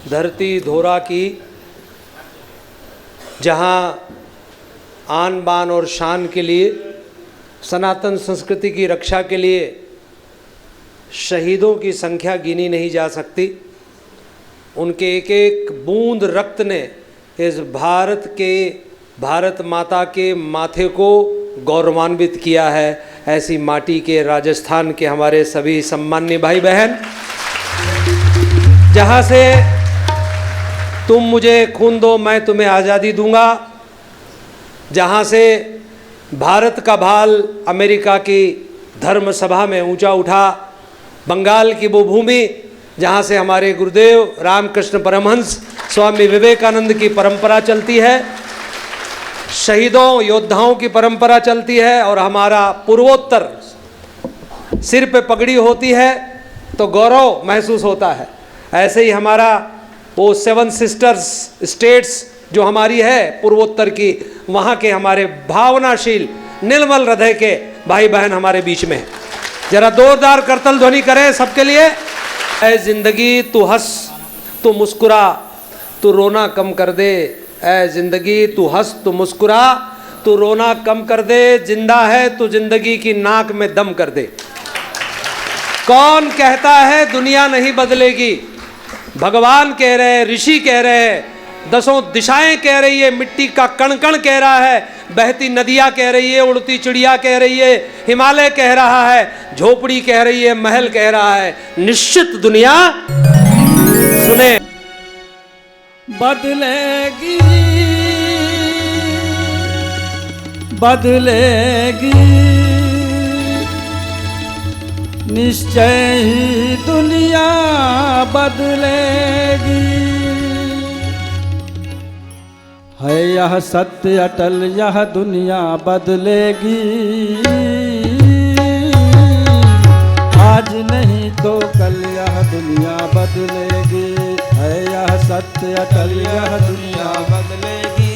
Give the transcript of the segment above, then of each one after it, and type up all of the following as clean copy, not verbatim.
धरती धोरा की, जहाँ आन बान और शान के लिए, सनातन संस्कृति की रक्षा के लिए शहीदों की संख्या गिनी नहीं जा सकती। उनके एक एक बूंद रक्त ने इस भारत माता के माथे को गौरवान्वित किया है। ऐसी माटी के राजस्थान के हमारे सभी सम्मान्य भाई बहन, जहाँ से तुम मुझे खून दो मैं तुम्हें आज़ादी दूंगा, जहाँ से भारत का भाल अमेरिका की धर्म सभा में ऊंचा उठा, बंगाल की वो भूमि जहाँ से हमारे गुरुदेव रामकृष्ण परमहंस स्वामी विवेकानंद की परंपरा चलती है, शहीदों योद्धाओं की परंपरा चलती है, और हमारा पूर्वोत्तर सिर पे पगड़ी होती है तो गौरव महसूस होता है। ऐसे ही हमारा वो 7 सिस्टर्स स्टेट्स जो हमारी है पूर्वोत्तर की, वहाँ के हमारे भावनाशील निर्मल हृदय के भाई बहन हमारे बीच में, जरा जोरदार करतल ध्वनि करें सबके लिए। ऐ जिंदगी तू हंस तू मुस्कुरा, तू रोना कम कर दे। ऐ जिंदगी तू हंस तू मुस्कुरा, तू रोना कम कर दे। जिंदा है तू जिंदगी की नाक में दम कर दे। कौन कहता है दुनिया नहीं बदलेगी? भगवान कह रहे हैं, ऋषि कह रहे हैं, 10 दिशाएं कह रही है, मिट्टी का कण कण कह रहा है, बहती नदियाँ कह रही है, उड़ती चिड़िया कह रही है, हिमालय कह रहा है, झोपड़ी कह रही है, महल कह रहा है, निश्चित दुनिया सुने बदलेगी बदलेगी, निश्चय ही दुनिया बदलेगी। है यह सत्य अटल, यह दुनिया बदलेगी। आज नहीं तो कल यह दुनिया बदलेगी। है यह सत्य अटल, यह दुनिया बदलेगी।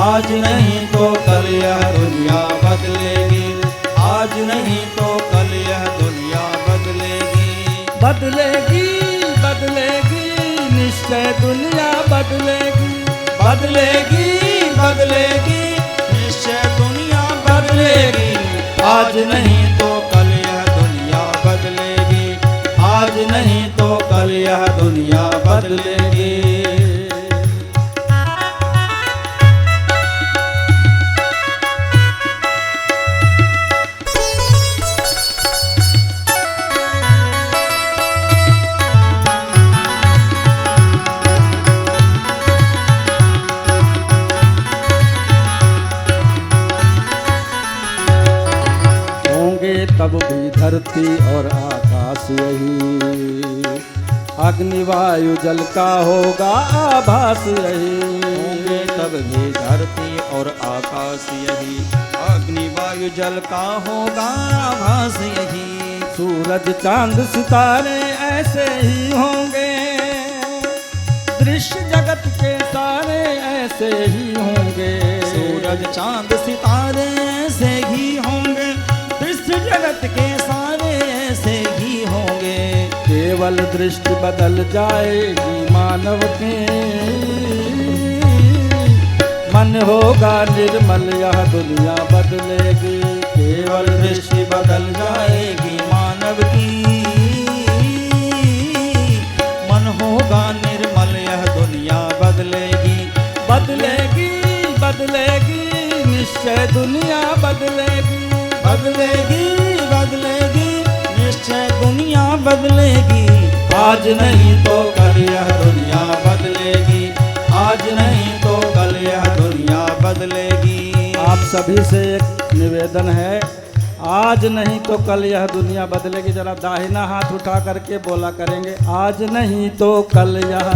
आज नहीं तो कल यह दुनिया बदलेगी। आज नहीं तो कल यह दुनिया बदलेगी। बदलेगी बदलेगी, निश्चय दुनिया बदलेगी। बदलेगी बदलेगी, निश्चय दुनिया बदलेगी। आज नहीं तो कल यह दुनिया बदलेगी। आज नहीं तो कल यह दुनिया बदलेगी। तब भी धरती और आकाश यही, अग्नि वायु जल का होगा आभास यही। होंगे तब भी धरती और आकाश यही, अग्नि वायु जल का होगा आभास यही। सूरज चांद सितारे ऐसे ही होंगे, दृश्य जगत के सारे ऐसे ही होंगे। सूरज चांद सितारे ऐसे ही होंगे, जगत के सारे ऐसे ही होंगे। केवल दृष्टि बदल जाएगी मानव के, मन होगा निर्मल यह दुनिया बदलेगी। केवल दृष्टि बदल जाएगी मानव की, मन होगा निर्मल यह दुनिया बदलेगी। बदलेगी बदलेगी, निश्चय दुनिया बदलेगी। बदलेगी बदलेगी, निश्चय दुनिया बदलेगी। आज नहीं तो कल यह दुनिया बदलेगी। आज नहीं तो कल यह दुनिया बदलेगी। आप सभी से एक निवेदन है, आज नहीं तो कल यह दुनिया बदलेगी। जरा दाहिना हाथ उठा करके बोला करेंगे, आज नहीं तो कल यह,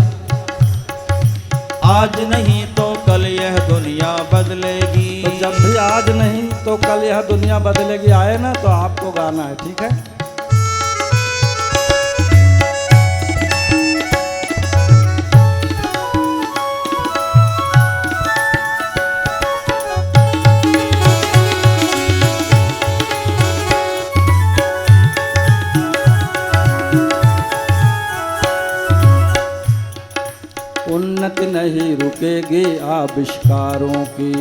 आज नहीं तो कल यह दुनिया बदलेगी। तो जब भी आज नहीं तो कल यह दुनिया बदलेगी आए ना, तो आपको गाना है, ठीक है? उन्नति नहीं रुकेगी आविष्कारों की,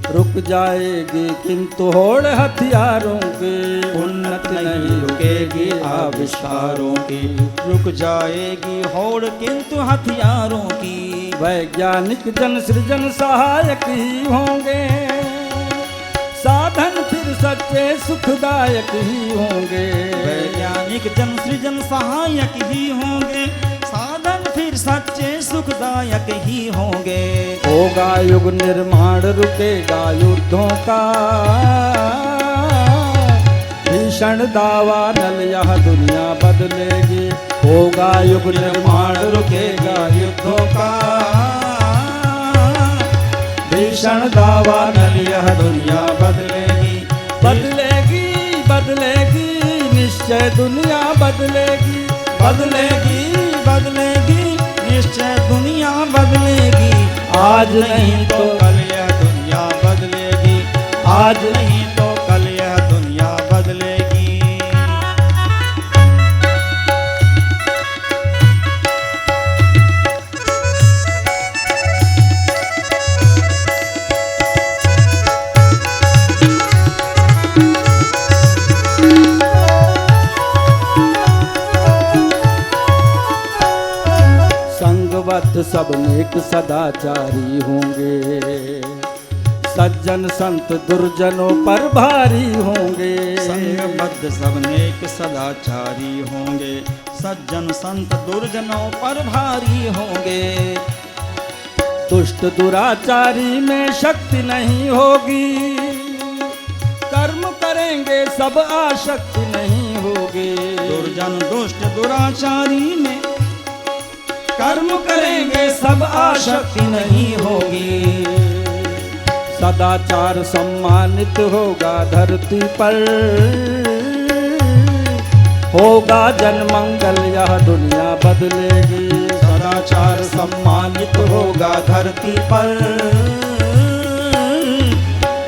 रुक जाएगी किंतु होड़ हथियारों की। उन्नति नहीं रुकेगी आविष्कारों की, रुक जाएगी होड़ किंतु हथियारों की। वैज्ञानिक जन सृजन सहायक ही होंगे, साधन फिर सच्चे सुखदायक ही होंगे। वैज्ञानिक जन सृजन सहायक ही होंगे, साधन फिर सच्चे सुखदायक ही होंगे। होगा युग निर्माण, रुकेगा युद्धों का भीषण दावा नल, यह दुनिया बदलेगी। होगा युग निर्माण, रुकेगा युद्धों का भीषण दावा नल, यह दुनिया बदलेगी। बदलेगी बदलेगी निश्चय दुनिया बदलेगी। बदलेगी बदलेगी निश्चय दुनिया बदलेगी। आज नहीं तो कल यह दुनिया बदलेगी, आज नहीं तो कल यह दुनिया बदलेगी। संगवत सब नेक सदाचारी होंगे, सज्जन संत दुर्जनों पर भारी होंगे। संगबद्ध सब नेक सदाचारी होंगे, सज्जन संत दुर्जनों पर भारी होंगे। दुष्ट दुराचारी में शक्ति नहीं होगी, कर्म करेंगे सब आशक्ति नहीं होगी। दुर्जन दुष्ट दुराचारी में कर्म करेंगे सब आशक्ति नहीं होगी। सदाचार सम्मानित होगा धरती पर, होगा जन मंगल, यह दुनिया बदलेगी। सदाचार सम्मानित होगा धरती पर,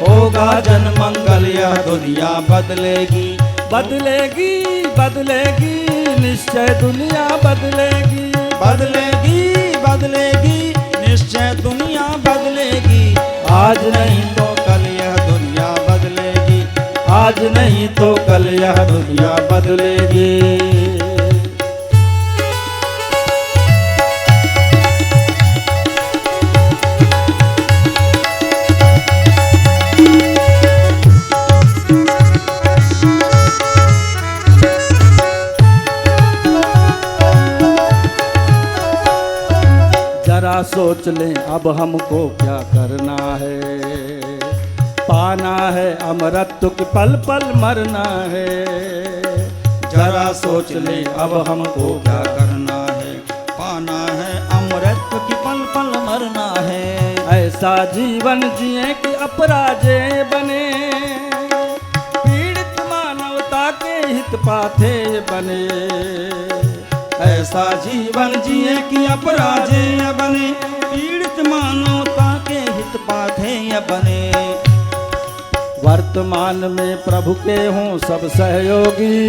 होगा जन मंगल, यह दुनिया बदलेगी। बदलेगी बदलेगी निश्चय दुनिया बदलेगी। बदलेगी बदलेगी निश्चय दुनिया बदलेगी। आज नहीं तो कल यह दुनिया बदलेगी, आज नहीं तो कल यह दुनिया बदलेगी। जरा सोच लें अब हमको क्या करना है, पाना है अमरत्व की पल पल मरना है। जरा सोच ले अब हमको क्या करना है, पाना है अमृत की पल पल मरना है। ऐसा जीवन जिए कि अपराजेय बने, पीड़ित मानवता के हित पाथेय बने। ऐसा जीवन जिए कि अपराजेय बने, पीड़ित मानवता के हित पाथेय बने। वर्तमान में प्रभु के हों सब सहयोगी,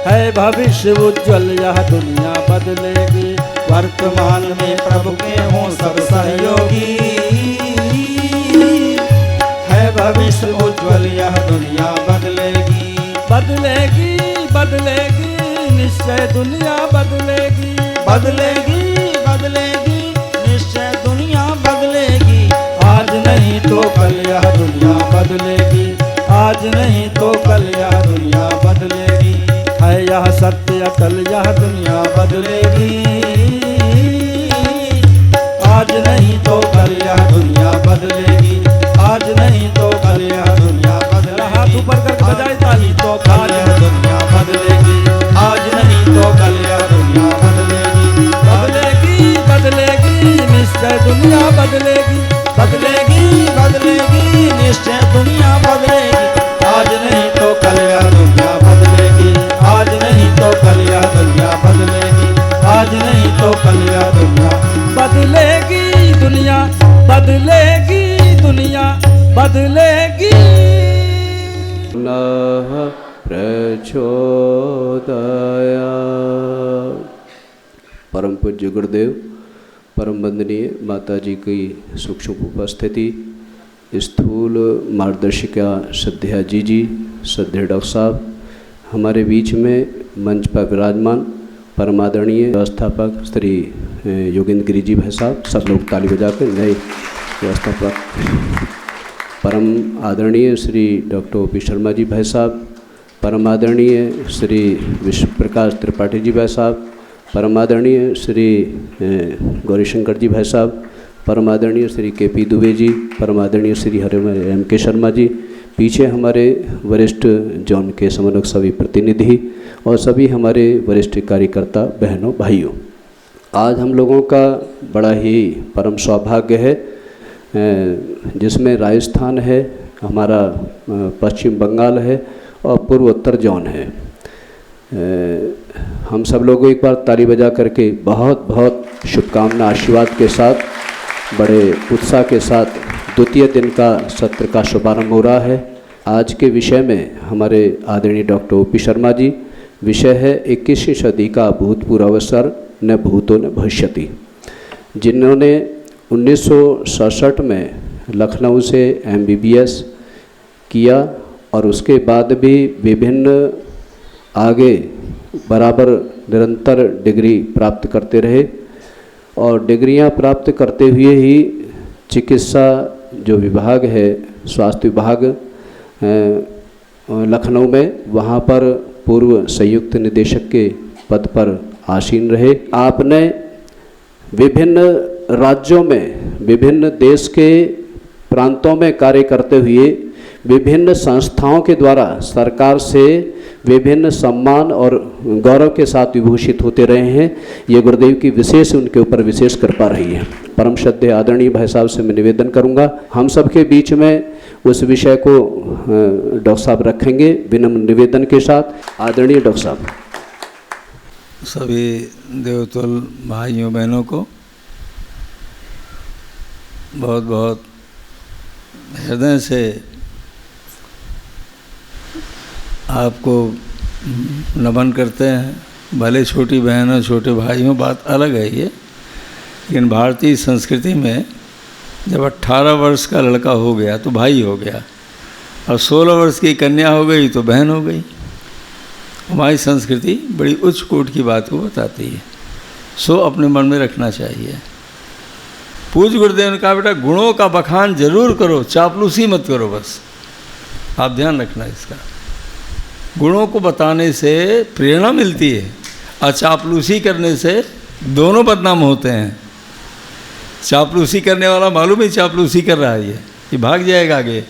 है भविष्य उज्ज्वल, यह दुनिया बदलेगी। वर्तमान में प्रभु के हों सब सहयोगी, है भविष्य उज्ज्वल, यह दुनिया बदलेगी। बदलेगी बदलेगी निश्चय दुनिया बदलेगी। बदलेगी बदलेगी निश्चय दुनिया बदलेगी। आज नहीं तो कल यह दुनिया बदलेगी। आज नहीं तो कल यह दुनिया बदलेगी। है यह सत्य अटल, यह दुनिया बदलेगी। आज नहीं तो कल यह दुनिया बदलेगी। आज नहीं तो कल यह दुनिया बदलेगी। हाथ ऊपर कर बजाए ताली तो कल यह दुनिया बदलेगी। आज नहीं तो कल यह दुनिया बदलेगी। बदलेगी बदलेगी निश्चय दुनिया बदलेगी। बदलेगी बदलेगी निश्चय दुनिया बदलेगी। आज नहीं तो कल यह दुनिया बदलेगी। आज नहीं तो कल यह दुनिया बदलेगी। आज नहीं तो कल यह दुनिया बदलेगी। दुनिया बदलेगी, दुनिया बदलेगी। नः प्रचोदयात् परम पूज्य गुरुदेव, परम वंदनीय माता जी की सूक्ष्म उपस्थिति, स्थूल मार्गदर्शिका श्रद्धेया जी, श्रद्धेय डॉक्टर साहब, हमारे बीच में मंच पर विराजमान परमादरणीय व्यवस्थापक श्री योगेंद्र गिरी जी भाई साहब, सब लोग ताली बजाकर नए व्यवस्थापक परम आदरणीय श्री डॉक्टर ओ.पी. शर्मा जी भाई साहब, परम आदरणीय श्री विश्व प्रकाश त्रिपाठी जी भाई साहब, परम आदरणीय श्री गौरीशंकर जी भाई साहब, परम आदरणीय श्री के.पी. दुबे जी, परम आदरणीय श्री M.K. शर्मा जी, पीछे हमारे वरिष्ठ जॉन के समन्वयक सभी प्रतिनिधि और सभी हमारे वरिष्ठ कार्यकर्ता बहनों भाइयों, आज हम लोगों का बड़ा ही परम सौभाग्य है जिसमें राजस्थान है, हमारा पश्चिम बंगाल है और पूर्वोत्तर जॉन है। हम सब लोगों एक बार ताली बजा करके बहुत बहुत शुभकामना आशीर्वाद के साथ बड़े उत्साह के साथ द्वितीय दिन का सत्र का शुभारंभ हो रहा है। आज के विषय में हमारे आदरणीय डॉक्टर ओ.पी. शर्मा जी, विषय है 21वीं सदी का भूतपूर्व अवसर न भूतो न भविष्यति, जिन्होंने 1967 में लखनऊ से MBBS किया और उसके बाद भी विभिन्न आगे बराबर निरंतर डिग्री प्राप्त करते रहे और डिग्रियां प्राप्त करते हुए ही चिकित्सा जो विभाग है, स्वास्थ्य विभाग लखनऊ में, वहाँ पर पूर्व संयुक्त निदेशक के पद पर आसीन रहे। आपने विभिन्न राज्यों में, विभिन्न देश के प्रांतों में कार्य करते हुए विभिन्न संस्थाओं के द्वारा सरकार से विभिन्न सम्मान और गौरव के साथ विभूषित होते रहे हैं। ये गुरुदेव की विशेष, उनके ऊपर विशेष कृपा रही है। परम श्रद्धेय आदरणीय भाई साहब से मैं निवेदन करूंगा, हम सबके बीच में उस विषय को डॉक्टर साहब रखेंगे विनम्र निवेदन के साथ। आदरणीय डॉक्टर साहब। सभी देवतुल भाइयों बहनों को बहुत बहुत हृदय से आपको नमन करते हैं। भले छोटी बहनों छोटे भाइयों, बात अलग है ये, लेकिन भारतीय संस्कृति में जब 18 वर्ष का लड़का हो गया तो भाई हो गया और 16 वर्ष की कन्या हो गई तो बहन हो गई। हमारी संस्कृति बड़ी उच्च कोटि की बात को बताती है, सो अपने मन में रखना चाहिए। पूज्य गुरुदेव ने कहा, बेटा गुणों का बखान जरूर करो, चापलूसी मत करो, बस आप ध्यान रखना इसका। गुणों को बताने से प्रेरणा मिलती है और चापलूसी करने से दोनों बदनाम होते हैं। चापलूसी करने वाला मालूम है चापलूसी कर रहा है, ये भाग जाएगा आगे,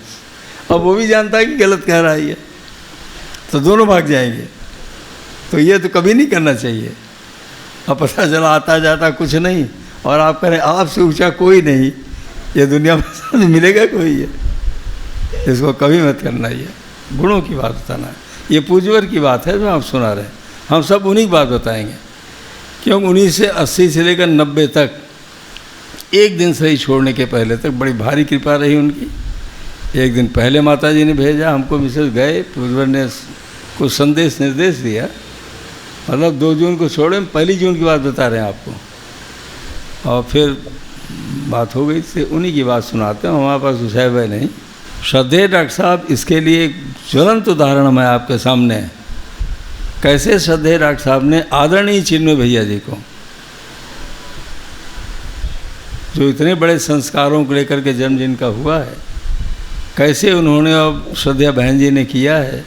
अब वो भी जानता है कि गलत कह रहा है ये, तो दोनों भाग जाएंगे। तो ये तो कभी नहीं करना चाहिए। अब पता चला आता जाता कुछ नहीं और आप करें आपसे ऊंचा कोई नहीं, ये दुनिया में मिलेगा कोई, ये इसको कभी मत करना। ये गुणों की बात बताना है, ये पूज्यवर की बात है जो आप सुना रहे हैं। हम सब उन्हीं की बात बताएंगे, क्योंकि 1980 से लेकर 90 तक एक दिन सही छोड़ने के पहले तक बड़ी भारी कृपा रही उनकी। एक दिन पहले माता जी ने भेजा हमको, मिसेज गए, पूज्यवर ने कुछ संदेश निर्देश दिया, मतलब 2 जून को छोड़े, 1 जून की बात बता रहे हैं आपको। और फिर बात हो गई से उन्हीं की बात सुनाते हैं, हमारे पास कुछ है वह नहीं। श्रद्धेय डॉक्टर साहब, इसके लिए एक ज्वलंत उदाहरण मैं आपके सामने, कैसे श्रद्धेय डॉक्टर साहब ने आदरणीय चिन्मय भैया जी को, जो इतने बड़े संस्कारों को लेकर के जन्म जिनका हुआ है, कैसे उन्होंने अब श्रद्धेय बहन जी ने किया है।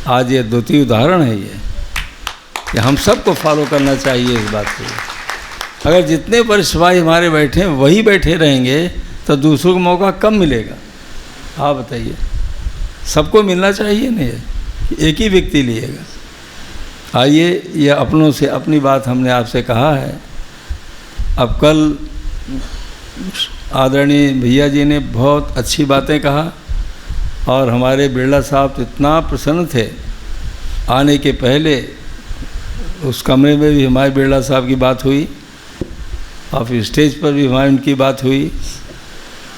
आज ये द्वितीय उदाहरण है ये हम सबको फॉलो करना चाहिए इस बात को। अगर जितने वर्ष भाई हमारे बैठे वही बैठे रहेंगे तो दूसरों को मौका कम मिलेगा। हाँ बताइए, सबको मिलना चाहिए नहीं, एक ही व्यक्ति लिएगा। आइए, ये अपनों से अपनी बात हमने आपसे कहा है। अब कल आदरणीय भैया जी ने बहुत अच्छी बातें कहा और हमारे बिरला साहब तो इतना प्रसन्न थे। आने के पहले उस कमरे में भी हमारे बिरला साहब की बात हुई और स्टेज पर भी हमारी उनकी बात हुई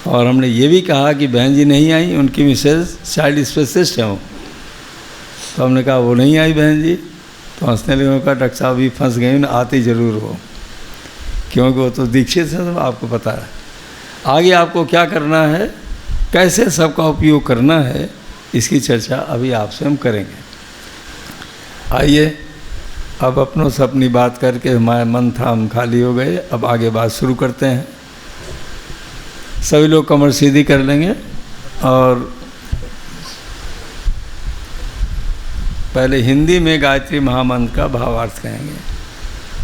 और हमने ये भी कहा कि बहन जी नहीं आई, उनकी मिसेज चाइल्ड स्पेशलिस्ट हैं वो। तो हमने कहा वो नहीं आई बहन जी, तो हंसने लगे, उन्होंने कहा डॉक्टर साहब भी फंस गए, आती ज़रूर हो। क्योंकि वो तो दीक्षित है, सब आपको पता है। आगे आपको क्या करना है, कैसे सबका उपयोग करना है, इसकी चर्चा अभी आपसे हम करेंगे। आइए, अब अपनों से अपनी बात करके हमारे मन था हम खाली हो गए, अब आगे बात शुरू करते हैं। सभी लोग कमर सीधी कर लेंगे और पहले हिंदी में गायत्री महामंत्र का भावार्थ कहेंगे।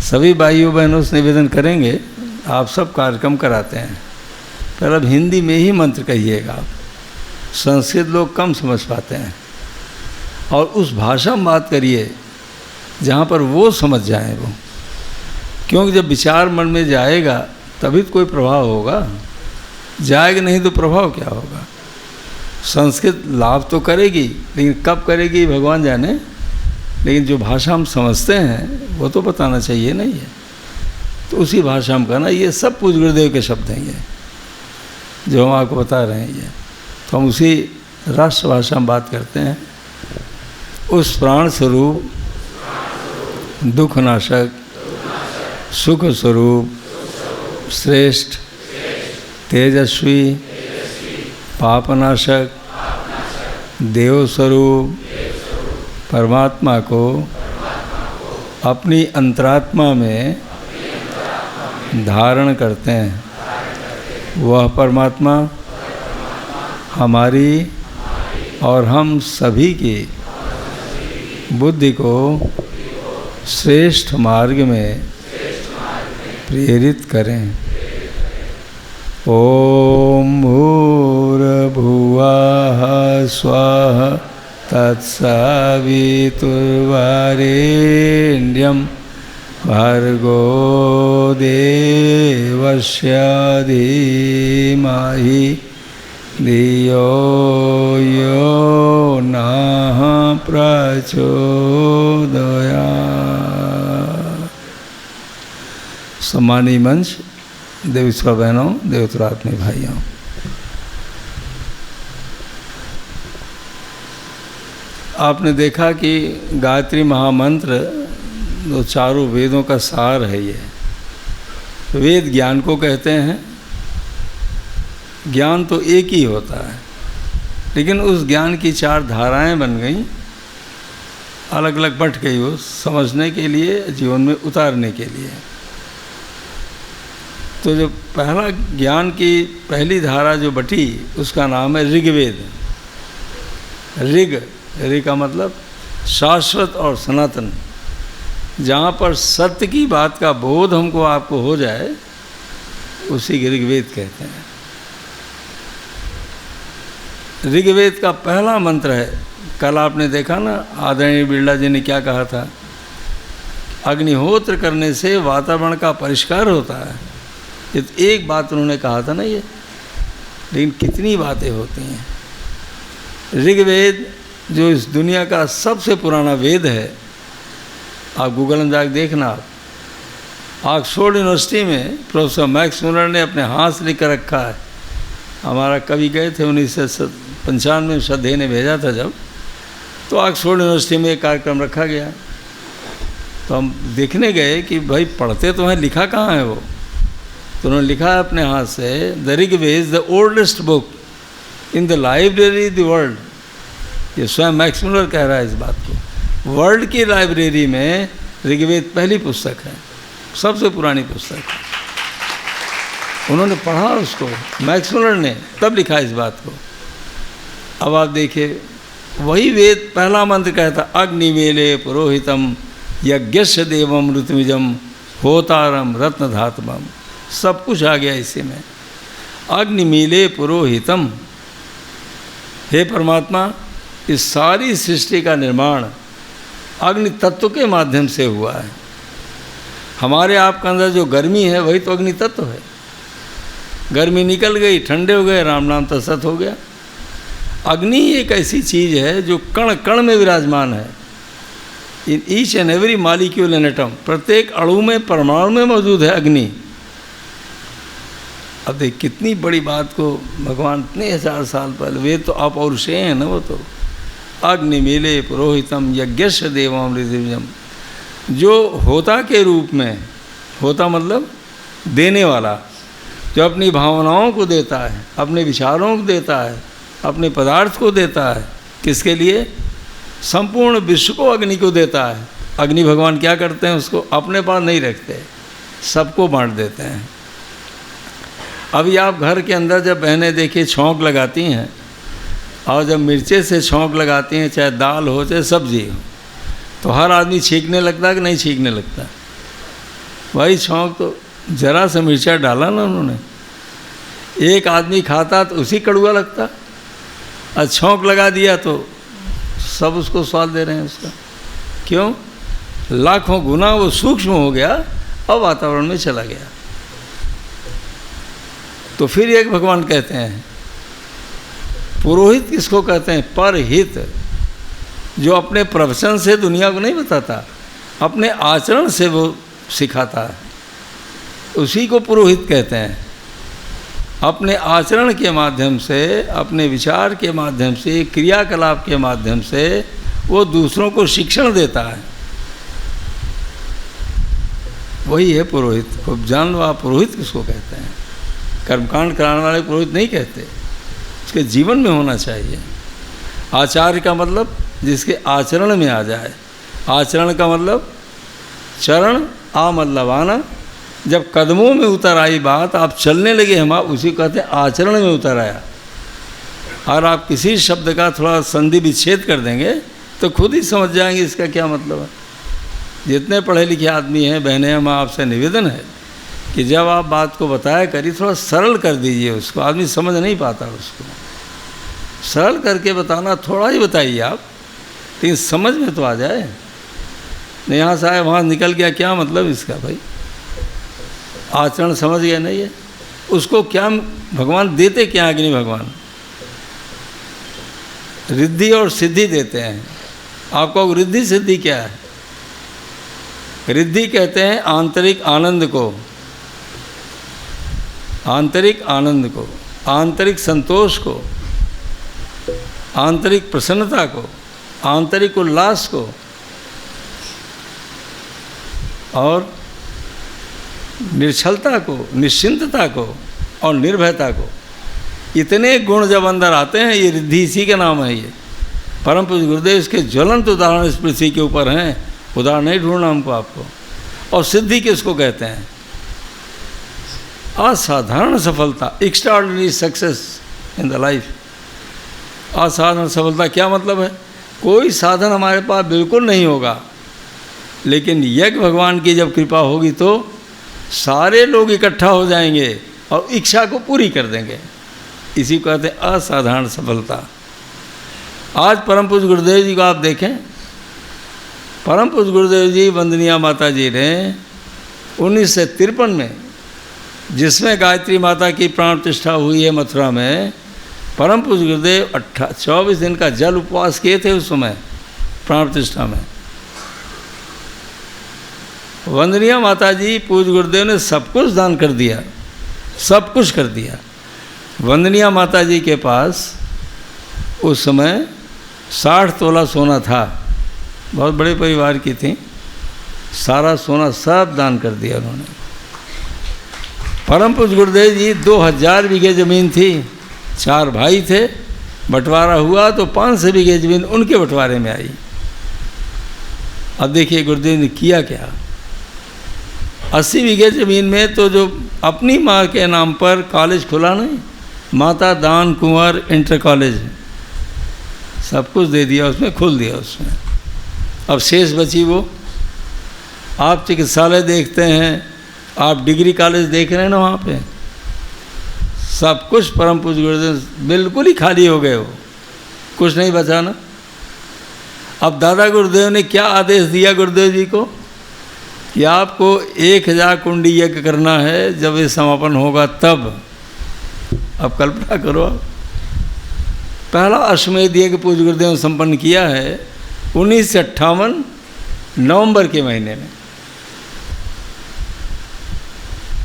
सभी भाइयों बहनों से निवेदन करेंगे, आप सब कार्यक्रम कराते हैं, पर अब हिंदी में ही मंत्र कहिएगा आप। संस्कृत लोग कम समझ पाते हैं, और उस भाषा में बात करिए जहाँ पर वो समझ जाएं वो, क्योंकि जब विचार मन में जाएगा तभी तो कोई प्रभाव होगा, जाएगा नहीं तो प्रभाव क्या होगा। संस्कृत लाभ तो करेगी, लेकिन कब करेगी भगवान जाने, लेकिन जो भाषा हम समझते हैं वो तो बताना चाहिए नहीं है। तो उसी भाषा में कहना, ये सब पूज्य गुरुदेव के शब्द हैं, ये जो हम आपको बता रहे हैं ये, तो हम उसी राष्ट्रभाषा में बात करते हैं। उस प्राण स्वरूप दुखनाशक सुख स्वरूप श्रेष्ठ तेजस्वी पापनाशक देव स्वरूप परमात्मा को अपनी अंतरात्मा में धारण करते हैं। वह परमात्मा हमारी और हम सभी की बुद्धि को श्रेष्ठ मार्ग में प्रेरित करें। ओम भूर्भुवः स्वः तत्सवितुर्वरेण्यं भर्गो देवस्य धीमहि धियो यो नः प्रचोदयात्। सम्मानीय मंच, देवीश्वर बहनों, देवोत्तरात्मी भाइयों, आपने देखा कि गायत्री महामंत्र जो चारों वेदों का सार है। ये वेद ज्ञान को कहते हैं। ज्ञान तो एक ही होता है, लेकिन उस ज्ञान की चार धाराएं बन गई, अलग अलग बंट गई वो समझने के लिए, जीवन में उतारने के लिए। तो जो पहला ज्ञान की पहली धारा जो बटी, उसका नाम है ऋग्वेद। ऋग का मतलब शाश्वत और सनातन, जहाँ पर सत्य की बात का बोध हमको आपको हो जाए, उसी को ऋग्वेद कहते हैं। ऋग्वेद का पहला मंत्र है, कल आपने देखा ना आदरणीय बिरला जी ने क्या कहा था, अग्निहोत्र करने से वातावरण का परिष्कार होता है। ये तो एक बात उन्होंने कहा था ना ये, लेकिन कितनी बातें होती हैं। ऋग्वेद जो इस दुनिया का सबसे पुराना वेद है, आप गूगल में जाकर देखना। आप ऑक्सफोर्ड यूनिवर्सिटी में प्रोफेसर मैक्स मुलर ने अपने हाथ से लिख कर रखा है। हमारा कवि गए थे 1995 में, श्रद्धे ने भेजा था जब, तो ऑक्सफोर्ड यूनिवर्सिटी में एक कार्यक्रम रखा गया। तो हम देखने गए कि भाई पढ़ते तो हैं, लिखा कहाँ है वो। तो उन्होंने लिखा है अपने हाथ से, the Rigveda is the oldest book in the library the world. ये स्वयं मैक्स मुलर कह रहा है इस बात को। वर्ल्ड की लाइब्रेरी में ऋग्वेद पहली पुस्तक है, सबसे पुरानी पुस्तक है। उन्होंने पढ़ा उसको, मैक्स मुलर ने, तब लिखा इस बात को। अब आप देखिए, वही वेद पहला मंत्र कहता, अग्निवेले पुरोहितम यज्ञस्य देवम ऋतुमिजम होतारम रत्नधातमम। सब कुछ आ गया इसी में। अग्निमीले पुरोहितम, हे परमात्मा, इस सारी सृष्टि का निर्माण अग्नि तत्व के माध्यम से हुआ है। हमारे आपके अंदर जो गर्मी है वही तो अग्नि तत्व है। गर्मी निकल गई, ठंडे हो गए, राम नाम तत्सत हो गया। अग्नि एक ऐसी चीज़ है जो कण कण में विराजमान है। In each and every molecule in atom, प्रत्येक अणु में, परमाणु में मौजूद है अग्नि। अब देख कितनी बड़ी बात को भगवान इतने हजार साल पहले, वे तो अपौरुषेय हैं ना वो तो। अग्निमीले पुरोहितम यज्ञस्य देवम ऋतुमिजम, जो होता के रूप में, होता मतलब देने वाला, जो अपनी भावनाओं को देता है, अपने विचारों को देता है, अपने पदार्थ को देता है। किसके लिए? संपूर्ण विश्व को अग्नि को देता है। अग्नि भगवान क्या करते हैं? उसको अपने पास नहीं रखते, सबको बांट देते हैं। अभी आप घर के अंदर जब बहनें देखिए छौंक लगाती हैं, और जब मिर्चे से छौंक लगाती हैं, चाहे दाल हो चाहे सब्जी हो, तो हर आदमी छींकने लगता है कि नहीं छींकने लगता? भाई छौंक तो जरा सा मिर्चा डाला ना उन्होंने, एक आदमी खाता तो उसी कड़वा लगता, और छौंक लगा दिया तो सब उसको स्वाद दे रहे हैं उसका। क्यों? लाखों गुना वो सूक्ष्म हो गया और वातावरण में चला गया। तो फिर एक भगवान कहते हैं, पुरोहित किसको कहते हैं? परहित, जो अपने प्रवचन से दुनिया को नहीं बताता, अपने आचरण से वो सिखाता है, उसी को पुरोहित कहते हैं। अपने आचरण के माध्यम से, अपने विचार के माध्यम से, क्रियाकलाप के माध्यम से वो दूसरों को शिक्षण देता है, वही है पुरोहित। खूब जान लो आप पुरोहित किसको कहते हैं। कर्मकांड कराने वाले पुरोहित नहीं कहते, उसके जीवन में होना चाहिए। आचार्य का मतलब जिसके आचरण में आ जाए। आचरण का मतलब चरण, आ मतलब आना। जब कदमों में उतर आई बात, आप चलने लगे, हम आप उसी को कहते हैं आचरण में उतर आया। और आप किसी शब्द का थोड़ा संधि विच्छेद कर देंगे तो खुद ही समझ जाएंगे इसका क्या मतलब है। जितने पढ़े लिखे आदमी हैं, बहनें, हम आपसे निवेदन है कि जब आप बात को बताया करिए, थोड़ा सरल कर दीजिए उसको। आदमी समझ नहीं पाता उसको, सरल करके बताना, थोड़ा ही बताइए आप, लेकिन समझ में तो आ जाए। नहीं यहाँ से आए वहाँ निकल गया, क्या मतलब इसका? भाई आचरण समझ गया नहीं है, उसको क्या भगवान देते क्या? अग्नि भगवान रिद्धि और सिद्धि देते हैं। आपको रिद्धि सिद्धि क्या है? रिद्धि कहते हैं आंतरिक आनंद को, आंतरिक आनंद को, आंतरिक संतोष को, आंतरिक प्रसन्नता को, आंतरिक उल्लास को, और निर्छलता को, निश्चिंतता को और निर्भयता को। इतने गुण जब अंदर आते हैं, ये रिद्धि इसी का नाम है। ये परम पूज्य गुरुदेव इसके ज्वलंत उदाहरण इस पृथ्वी के ऊपर हैं। उदाहरण नहीं ढूंढना हमको आपको। और सिद्धि किसको कहते हैं? असाधारण सफलता, extraordinary success in the life. असाधारण सफलता क्या मतलब है? कोई साधन हमारे पास बिल्कुल नहीं होगा, लेकिन यज्ञ भगवान की जब कृपा होगी तो सारे लोग इकट्ठा हो जाएंगे और इच्छा को पूरी कर देंगे। इसी को कहते हैं असाधारण सफलता। आज परम पूज्य गुरुदेव जी को आप देखें, परम पूज्य गुरुदेव जी, वंदनीय माता जी ने 1953 में, जिसमें गायत्री माता की प्राण प्रतिष्ठा हुई है मथुरा में, परम पूज्य गुरुदेव 24 दिन का जल उपवास किए थे उस समय प्राण प्रतिष्ठा में। वंदनीय माता जी, पूज्य गुरुदेव ने सब कुछ दान कर दिया, सब कुछ कर दिया। वंदनीय माता जी के पास उस समय 60 तोला सोना था, बहुत बड़े परिवार की थी, सारा सोना सब दान कर दिया उन्होंने। परम पूज्य गुरुदेव जी 2000 बीघे ज़मीन थी, 4 भाई थे, बंटवारा हुआ तो 500 बीघे ज़मीन उनके बंटवारे में आई। अब देखिए गुरुदेव ने किया क्या। 80 बीघे ज़मीन में तो जो अपनी माँ के नाम पर कॉलेज खुला नहीं, माता दान कुंवर इंटर कॉलेज, सब कुछ दे दिया उसमें, खोल दिया उसमें। अब शेष बची वो, आप चिकित्सालय देखते हैं, आप डिग्री कॉलेज देख रहे हैं ना, वहाँ पे सब कुछ परम पूज्य गुरुदेव बिल्कुल ही खाली हो गए, वो कुछ नहीं बचा ना। अब दादा गुरुदेव ने क्या आदेश दिया गुरुदेव जी को कि आपको 1000 कुंडी यज्ञ करना है, जब ये समापन होगा तब। अब कल्पना करो, पहला अश्वमेध यज्ञ पूज्य गुरुदेव ने संपन्न किया है 1958 नवंबर के महीने में।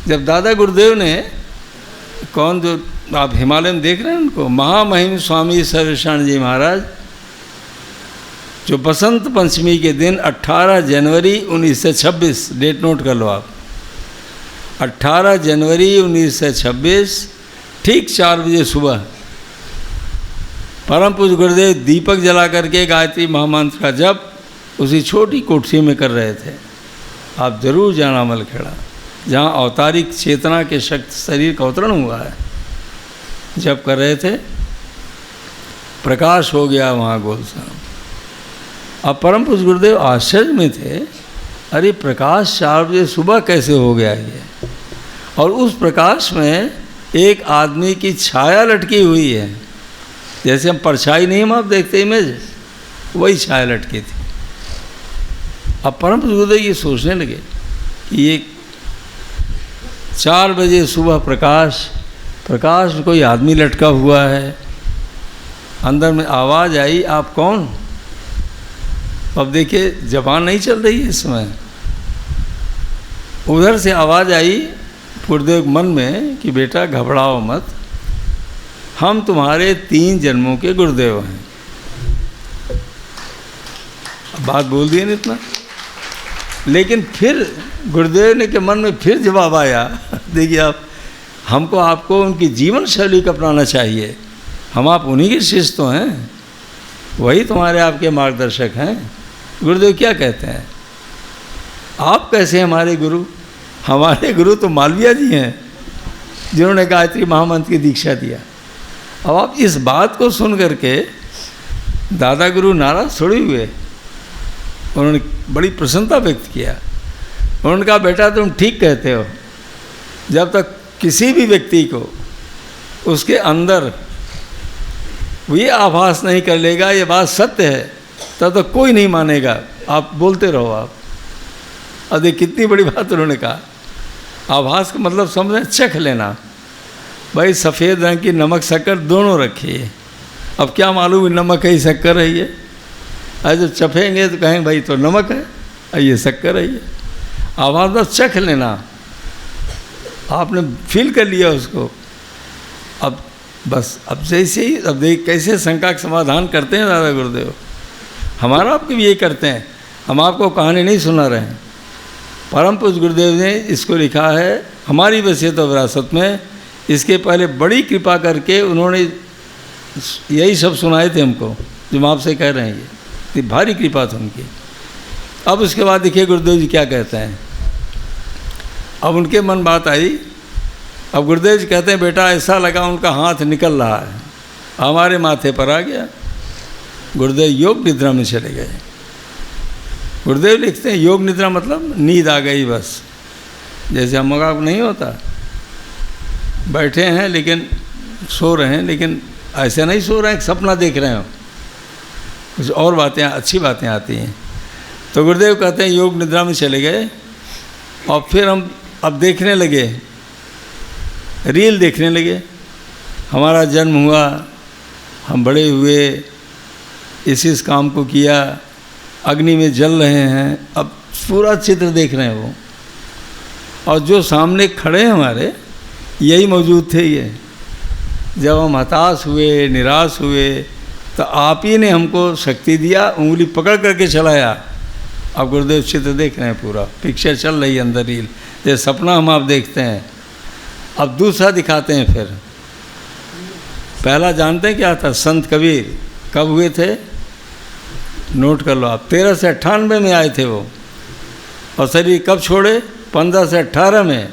जब दादा गुरुदेव ने, कौन जो आप हिमालय में देख रहे हैं उनको, महामहिम स्वामी सर्वेश्वर जी महाराज, जो बसंत पंचमी के दिन 18 जनवरी 1926, डेट नोट कर लो आप, 18 जनवरी 1926 ठीक 4 बजे सुबह परम पूज्य गुरुदेव दीपक जला करके गायत्री महामंत्र का जप उसी छोटी कोठरी में कर रहे थे। आप जरूर जाना मलखेड़ा, जहाँ अवतारिक चेतना के शक्ति शरीर का अवतरण हुआ है। जब कर रहे थे प्रकाश हो गया वहाँ गोलसाम। अब परम पूज्य गुरुदेव आश्चर्य में थे, अरे प्रकाश 4 बजे सुबह कैसे हो गया ये? और उस प्रकाश में एक आदमी की छाया लटकी हुई है, जैसे हम परछाई नहीं हम आप देखते इमेज, वही छाया लटकी थी। अब परम पूज्य गुरुदेव ये सोचने लगे कि ये 4 बजे सुबह प्रकाश में कोई आदमी लटका हुआ है। अंदर में आवाज़ आई, आप कौन? अब देखिए जबान नहीं चल रही है इस समय। उधर से आवाज़ आई गुरुदेव मन में कि बेटा घबराओ मत, हम तुम्हारे 3 जन्मों के गुरुदेव हैं। अब बात बोल दिए ना इतना, लेकिन फिर गुरुदेव ने के मन में फिर जवाब आया, देखिए आप, हमको आपको उनकी जीवन शैली को अपनाना चाहिए। हम आप उन्हीं के शिष्य तो हैं, वही तुम्हारे आपके मार्गदर्शक हैं। गुरुदेव क्या कहते हैं, आप कैसे हमारे गुरु? हमारे गुरु तो मालवीय जी हैं, जिन्होंने गायत्री महामंत्र की दीक्षा दिया। अब आप इस बात को सुन करके दादा गुरु नाराज थोड़े हुए, उन्होंने बड़ी प्रसन्नता व्यक्त किया। उन्होंने कहा बेटा तुम ठीक कहते हो, जब तक किसी भी व्यक्ति को उसके अंदर वो ये आभास नहीं कर लेगा ये बात सत्य है, तब तक कोई नहीं मानेगा। आप बोलते रहो आप। और देख कितनी बड़ी बात उन्होंने कहा। आभास का मतलब समझें चख लेना। भाई सफ़ेद रंग की नमक शक्कर दोनों रखिए, अब क्या मालूम नमक है शक्कर है ये, अरे जब चखेंगे तो कहेंगे भाई तो नमक है और ये शक्कर है ये। आभास बस चख लेना, आपने फील कर लिया उसको। अब बस अब जैसे ही अब देख कैसे शंका का समाधान करते हैं दादा गुरुदेव, हमारा आपके भी ये करते हैं। हम आपको कहानी नहीं सुना रहे हैं, परम पूज्य गुरुदेव ने इसको लिखा है हमारी वसीयत और विरासत में। इसके पहले बड़ी कृपा करके उन्होंने यही सब सुनाए थे हमको, जो हम आपसे कह रहे हैं, ये भारी कृपा थी उनकी। अब उसके बाद देखिए गुरुदेव जी क्या कहते हैं। अब उनके मन बात आई। अब गुरुदेव जी कहते हैं बेटा ऐसा लगा उनका हाथ निकल रहा है, हमारे माथे पर आ गया। गुरुदेव योग निद्रा में चले गए। गुरुदेव लिखते हैं योग निद्रा मतलब नींद आ गई बस, जैसे हम लोग नहीं होता, बैठे हैं लेकिन सो रहे हैं, लेकिन ऐसे नहीं सो रहे हैं सपना देख रहे हो, कुछ और बातें अच्छी बातें आती हैं। तो गुरुदेव कहते हैं योग निद्रा में चले गए। और फिर हम अब देखने लगे, रील देखने लगे। हमारा जन्म हुआ, हम बड़े हुए, इस काम को किया, अग्नि में जल रहे हैं, अब पूरा चित्र देख रहे हैं वो। और जो सामने खड़े हैं हमारे, यही मौजूद थे ये। जब हम हताश हुए, निराश हुए, तो आप ही ने हमको शक्ति दिया, उंगली पकड़ करके चलाया। अब गुरुदेव चित्र देख रहे हैं, पूरा पिक्चर चल रही है अंदर रील, जैसे सपना हम आप देखते हैं। अब दूसरा दिखाते हैं फिर। पहला जानते हैं क्या था? संत कबीर कब हुए थे? नोट कर लो आप, 13 से 98 में आए थे वो। और शरीर कब छोड़े? 15 से 18 में,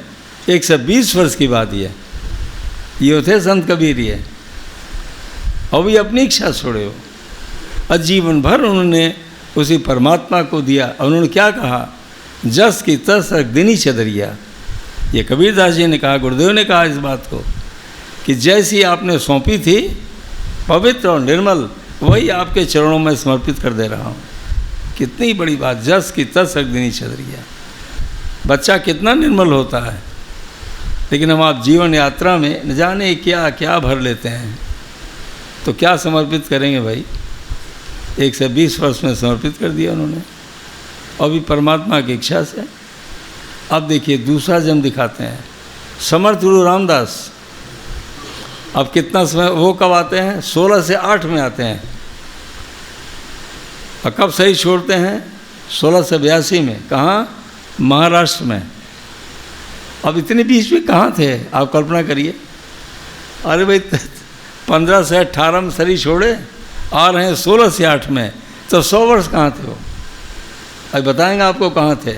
120 वर्ष की बात ये थे संत कबीर ये। और भी अपनी इच्छा छोड़े हो, और जीवन भर उन्होंने उसी परमात्मा को दिया। और उन्होंने क्या कहा? जस की तस रख दिनी चदरिया। ये कबीरदास जी ने कहा, गुरुदेव ने कहा इस बात को कि जैसी आपने सौंपी थी पवित्र और निर्मल, वही आपके चरणों में समर्पित कर दे रहा हूँ। कितनी बड़ी बात, जस की तस रख दिनी चदरिया। बच्चा कितना निर्मल होता है, लेकिन हम आप जीवन यात्रा में न जाने क्या क्या भर लेते हैं। तो क्या समर्पित करेंगे भाई? 120 वर्ष में समर्पित कर दिया उन्होंने, और भी परमात्मा की इच्छा से। अब देखिए दूसरा जन्म दिखाते हैं, समर्थ गुरु रामदास। अब कितना समय, वो कब आते हैं? 16 से 8 में आते हैं। और कब सही छोड़ते हैं? 1682 में। कहाँ? महाराष्ट्र में। अब इतने बीच में कहाँ थे आप कल्पना करिए। अरे भाई 15 से 18 में शरीर छोड़े, आ रहे हैं 16 से 8 में, तो 100 वर्ष कहाँ थे वो? अब बताएंगे आपको कहाँ थे।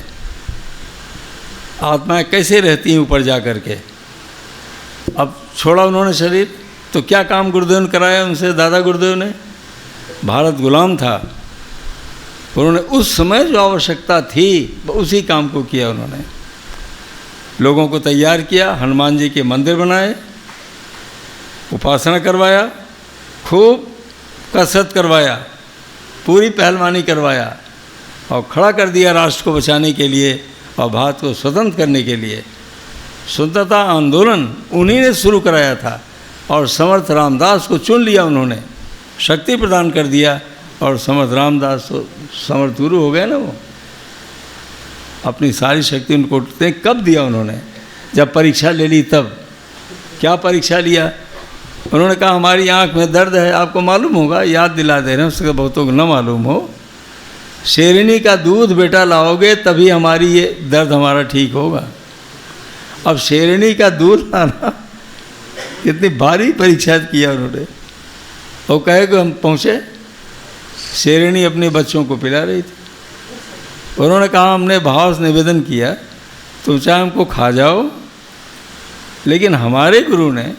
आत्माएं कैसे रहती हैं ऊपर जा कर के। अब छोड़ा उन्होंने शरीर, तो क्या काम गुरुदेव ने कराया उनसे, दादा गुरुदेव ने? भारत गुलाम था, उन्होंने उस समय जो आवश्यकता थी उसी काम को किया। उन्होंने लोगों को तैयार किया, हनुमान जी के मंदिर बनाए, उपासना करवाया, खूब कसरत करवाया, पूरी पहलवानी करवाया और खड़ा कर दिया राष्ट्र को बचाने के लिए और भारत को स्वतंत्र करने के लिए। स्वतंत्रता आंदोलन उन्हीं ने शुरू कराया था और समर्थ रामदास को चुन लिया उन्होंने, शक्ति प्रदान कर दिया और समर्थ रामदास तो समर्थ गुरु हो गए ना। वो अपनी सारी शक्ति उनको कब दिया उन्होंने? जब परीक्षा ले ली तब। क्या परीक्षा लिया? उन्होंने कहा हमारी आँख में दर्द है, आपको मालूम होगा, याद दिला दे रहे हैं, उसके बहुतों को न मालूम हो। शेरनी का दूध बेटा लाओगे तभी हमारी ये दर्द हमारा ठीक होगा। अब शेरनी का दूध लाना कितनी भारी परीक्षा किया उन्होंने। और कहे कि हम पहुँचे, शेरनी अपने बच्चों को पिला रही थी। उन्होंने कहा हमने भाव से निवेदन किया तुम चाहे हमको खा जाओ, लेकिन हमारे गुरु ने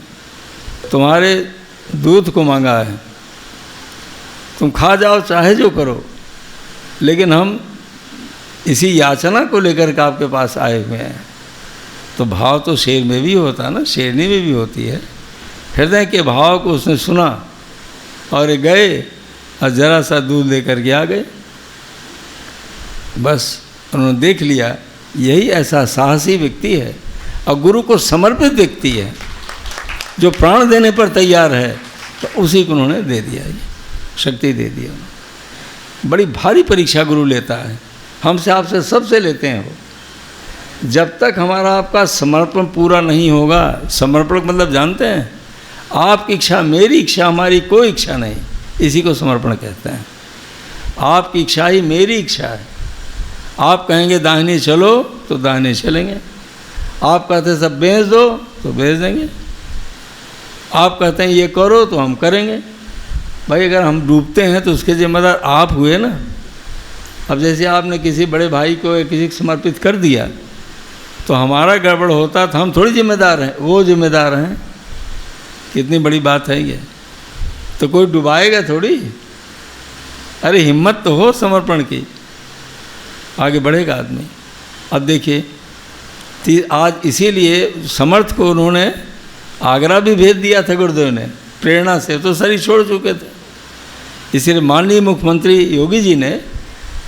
तुम्हारे दूध को मांगा है, तुम खा जाओ चाहे जो करो, लेकिन हम इसी याचना को लेकर के आपके पास आए हुए हैं। तो भाव तो शेर में भी होता है ना, शेरनी में भी होती है। हृदय के भाव को उसने सुना और गए और जरा सा दूध लेकर के आ गए। बस उन्होंने देख लिया यही ऐसा साहसी व्यक्ति है और गुरु को समर्पित व्यक्ति है जो प्राण देने पर तैयार है, तो उसी को उन्होंने दे दिया, ये शक्ति दे दिया। बड़ी भारी परीक्षा गुरु लेता है, हमसे आपसे सबसे लेते हैं वो। जब तक हमारा आपका समर्पण पूरा नहीं होगा, समर्पण मतलब जानते हैं, आपकी इच्छा मेरी इच्छा, हमारी कोई इच्छा नहीं, इसी को समर्पण कहते हैं। आपकी इच्छा ही मेरी इच्छा है। आप कहेंगे दाहिने चलो तो दाहिने चलेंगे, आप कहते सब बेच दो तो बेच देंगे, आप कहते हैं ये करो तो हम करेंगे। भाई अगर हम डूबते हैं तो उसके जिम्मेदार आप हुए ना। अब जैसे आपने किसी बड़े भाई को या किसी को समर्पित कर दिया तो हमारा गड़बड़ होता तो हम थोड़ी जिम्मेदार हैं, वो जिम्मेदार हैं। कितनी बड़ी बात है ये। तो कोई डुबाएगा थोड़ी। अरे हिम्मत तो हो समर्पण की, आगे बढ़ेगा आदमी। अब देखिए आज इसीलिए समर्थ को उन्होंने आगरा भी भेज दिया था गुरुदेव ने, प्रेरणा से, तो शरीर छोड़ चुके थे। इसीलिए माननीय मुख्यमंत्री योगी जी ने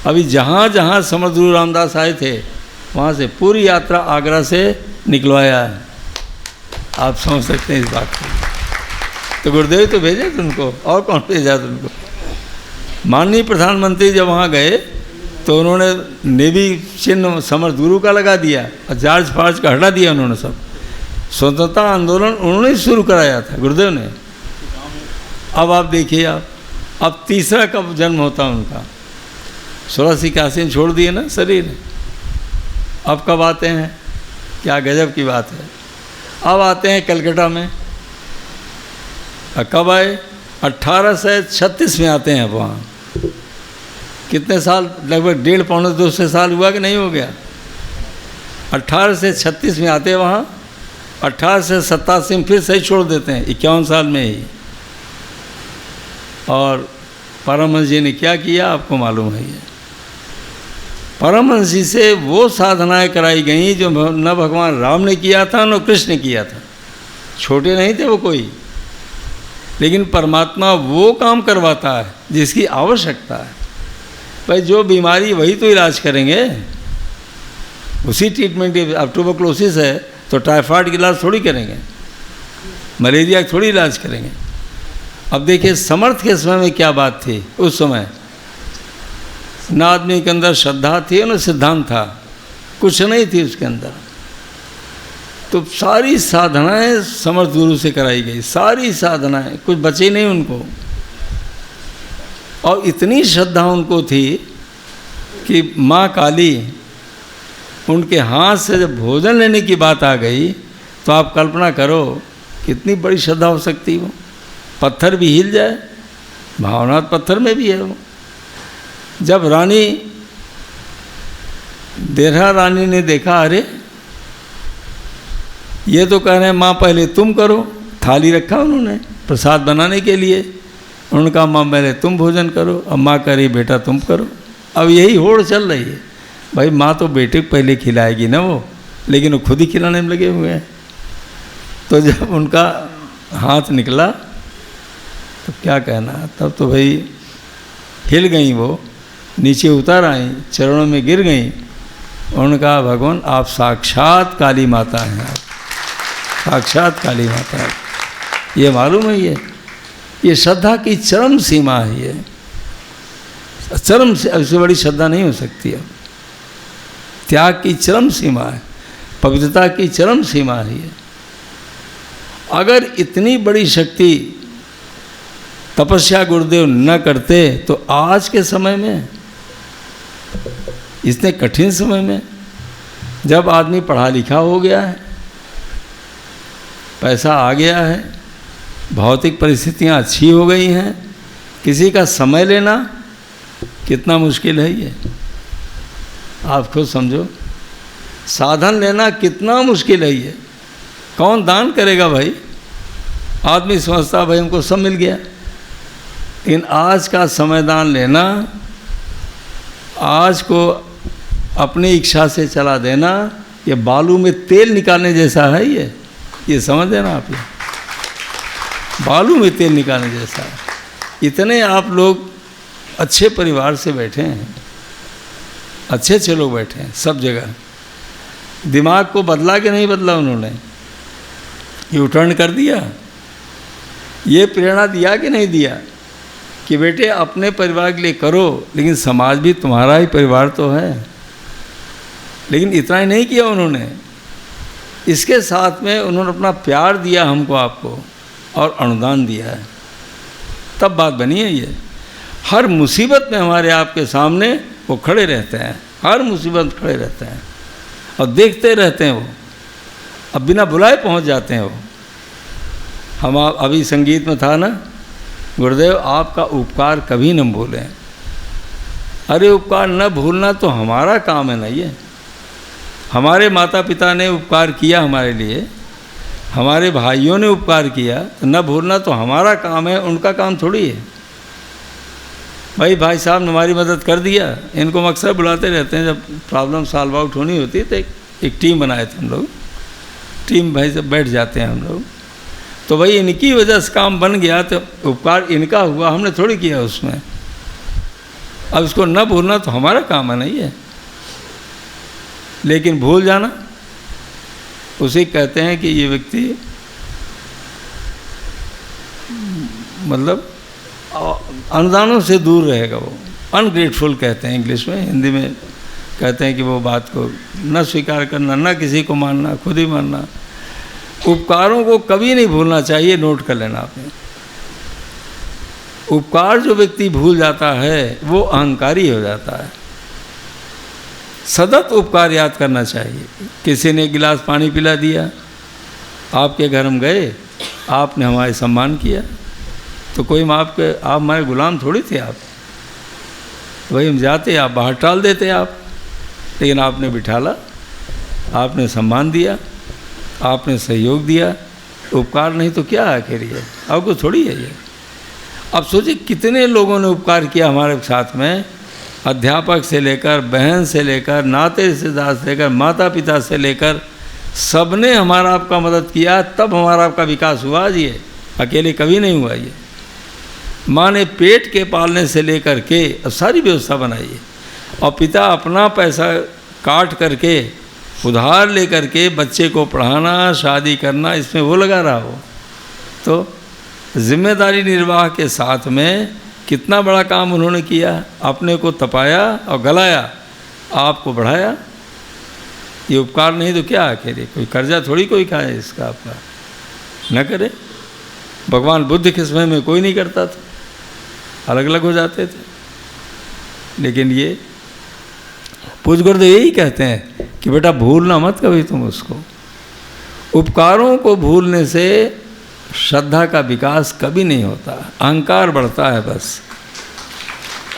अभी जहाँ जहाँ समर्थ गुरु रामदास आए थे वहाँ से पूरी यात्रा आगरा से निकलवाया है। आप समझ सकते हैं इस बात को। तो गुरुदेव तो भेजे थे उनको, और कौन भेजा था उनको। माननीय प्रधानमंत्री जब वहाँ गए तो उन्होंने नेवी चिन्ह समर्थ गुरु का लगा दिया और जार्ज फार्ज का हटा दिया उन्होंने सब। स्वतंत्रता आंदोलन उन्होंने शुरू कराया था गुरुदेव ने। अब आप देखिए, आप अब तीसरा कब जन्म होता उनका? 1681 में छोड़ दिए ना शरीर। अब कब आते हैं? क्या गजब की बात है। अब आते हैं कलकत्ता में। कब आए? 1836 में आते हैं वहाँ। कितने साल? लगभग 1.5-2 साल हुआ कि नहीं हो गया। 1836 में आते हैं वहाँ, 1887 में फिर सही छोड़ देते हैं, 51 साल में ही। और परमहंस जी ने क्या किया आपको मालूम है। ये परमहंस जी से वो साधनाएं कराई गई जो न भगवान राम ने किया था न कृष्ण ने किया था। छोटे नहीं थे वो कोई, लेकिन परमात्मा वो काम करवाता है जिसकी आवश्यकता है। भाई जो बीमारी वही तो इलाज करेंगे, उसी ट्रीटमेंट। अब ट्यूबरक्लोसिस है तो टाइफाइड का इलाज थोड़ी करेंगे, मलेरिया का थोड़ी इलाज करेंगे। अब देखिए समर्थ के समय में क्या बात थी उस समय। न आदमी के अंदर श्रद्धा थी न सिद्धांत था, कुछ नहीं थी उसके अंदर। तो सारी साधनाएं समर्थ गुरु से कराई गई, सारी साधनाएं, कुछ बचे नहीं उनको। और इतनी श्रद्धा उनको थी कि माँ काली उनके हाथ से जब भोजन लेने की बात आ गई तो आप कल्पना करो कितनी बड़ी श्रद्धा हो सकती हो। पत्थर भी हिल जाए, भावना पत्थर में भी है वो। जब रानी देरहा रानी ने देखा, अरे ये तो कह रहे हैं माँ पहले तुम करो, थाली रखा उन्होंने प्रसाद बनाने के लिए, उन्होंने कहा माँ पहले तुम भोजन करो, अब माँ कह रही बेटा तुम करो। अब यही होड़ चल रही है, भाई माँ तो बेटे को पहले खिलाएगी ना वो, लेकिन वो खुद ही खिलाने में लगे हुए हैं। तो जब उनका हाथ निकला तो क्या कहना, तब तो भाई हिल गई, वो नीचे उतर आई, चरणों में गिर गई। उन्होंने कहा भगवान आप साक्षात काली माता हैं, आप साक्षात काली माता है। ये मालूम है, ये श्रद्धा की चरम सीमा है, ये चरम से उससे बड़ी श्रद्धा नहीं हो सकती है। त्याग की चरम सीमा है, पवित्रता की चरम सीमा है ये। अगर इतनी बड़ी शक्ति तपस्या गुरुदेव न करते तो आज के समय में, इतने कठिन समय में, जब आदमी पढ़ा लिखा हो गया है, पैसा आ गया है, भौतिक परिस्थितियां अच्छी हो गई हैं, किसी का समय लेना कितना मुश्किल है ये आप खुद समझो। साधन लेना कितना मुश्किल है ये। कौन दान करेगा भाई? आदमी समझता भाई हमको सब मिल गया, लेकिन आज का समय दान लेना, आज को अपनी इच्छा से चला देना, ये बालू में तेल निकालने जैसा है ये समझ लेना आप, ये बालू में तेल निकालने जैसा है। इतने आप लोग अच्छे परिवार से बैठे हैं, अच्छे अच्छे लोग बैठे हैं सब जगह। दिमाग को बदला कि नहीं बदला उन्होंने? यू टर्न कर दिया? ये प्रेरणा दिया कि नहीं दिया कि बेटे अपने परिवार के लिए करो, लेकिन समाज भी तुम्हारा ही परिवार तो है। लेकिन इतना ही नहीं किया उन्होंने, इसके साथ में उन्होंने अपना प्यार दिया हमको, आपको, और अनुदान दिया है, तब बात बनी है ये। हर मुसीबत में हमारे आपके सामने वो खड़े रहते हैं, हर मुसीबत खड़े रहते हैं और देखते रहते हैं वो, अब बिना बुलाए पहुंच जाते हैं वो। हम अभी संगीत में था ना, गुरुदेव आपका उपकार कभी न भूलें। अरे उपकार न भूलना तो हमारा काम है ना, ये हमारे माता पिता ने उपकार किया हमारे लिए, हमारे भाइयों ने उपकार किया, तो न भूलना तो हमारा काम है, उनका काम थोड़ी है। भाई साहब ने हमारी मदद कर दिया, इनको हम अक्सर बुलाते रहते हैं जब प्रॉब्लम सॉल्व आउट होनी होती है, तो एक टीम बनाए थे हम लोग, टीम भाई से बैठ जाते हैं हम लोग, तो भाई इनकी वजह से काम बन गया, तो उपकार इनका हुआ, हमने थोड़ी किया उसमें। अब इसको न भूलना तो हमारा काम है नहीं है, लेकिन भूल जाना उसे कहते हैं कि ये व्यक्ति मतलब अनुदानों से दूर रहेगा, वो अनग्रेटफुल कहते हैं इंग्लिश में, हिंदी में कहते हैं कि वो बात को न स्वीकार करना, न किसी को मानना, खुद ही मानना। उपकारों को कभी नहीं भूलना चाहिए, नोट कर लेना आपने। उपकार जो व्यक्ति भूल जाता है वो अहंकारी हो जाता है। सतत उपकार याद करना चाहिए। किसी ने गिलास पानी पिला दिया, आपके घर हम गए, आपने हमारे सम्मान किया, तो कोई आप हमारे गुलाम थोड़ी थे आप, वही हम जाते आप बाहर टाल देते आप, लेकिन आपने बिठाला, आपने सम्मान दिया, आपने सहयोग दिया। उपकार नहीं तो क्या आखिर ये, आपको थोड़ी है ये। अब सोचिए कितने लोगों ने उपकार किया हमारे साथ में, अध्यापक से लेकर, बहन से लेकर, नाते रिश्तेदार से लेकर, माता पिता से लेकर, सब ने हमारा आपका मदद किया, तब हमारा आपका विकास हुआ। ये अकेले कभी नहीं हुआ। ये माँ ने पेट के पालने से लेकर के सारी व्यवस्था बनाई है, और पिता अपना पैसा काट करके उधार लेकर के बच्चे को पढ़ाना, शादी करना, इसमें वो लगा रहा हो। तो जिम्मेदारी निर्वाह के साथ में कितना बड़ा काम उन्होंने किया, अपने को तपाया और गलाया, आपको बढ़ाया। ये उपकार नहीं तो क्या आखिर? कोई कर्जा थोड़ी कोई खाए इसका आपका, न करे। भगवान बुद्ध के समय में कोई नहीं करता था, अलग अलग हो जाते थे। लेकिन ये पूज्य गुरुदेव यही कहते हैं कि बेटा भूलना मत कभी तुम उसको। उपकारों को भूलने से श्रद्धा का विकास कभी नहीं होता, अहंकार बढ़ता है बस।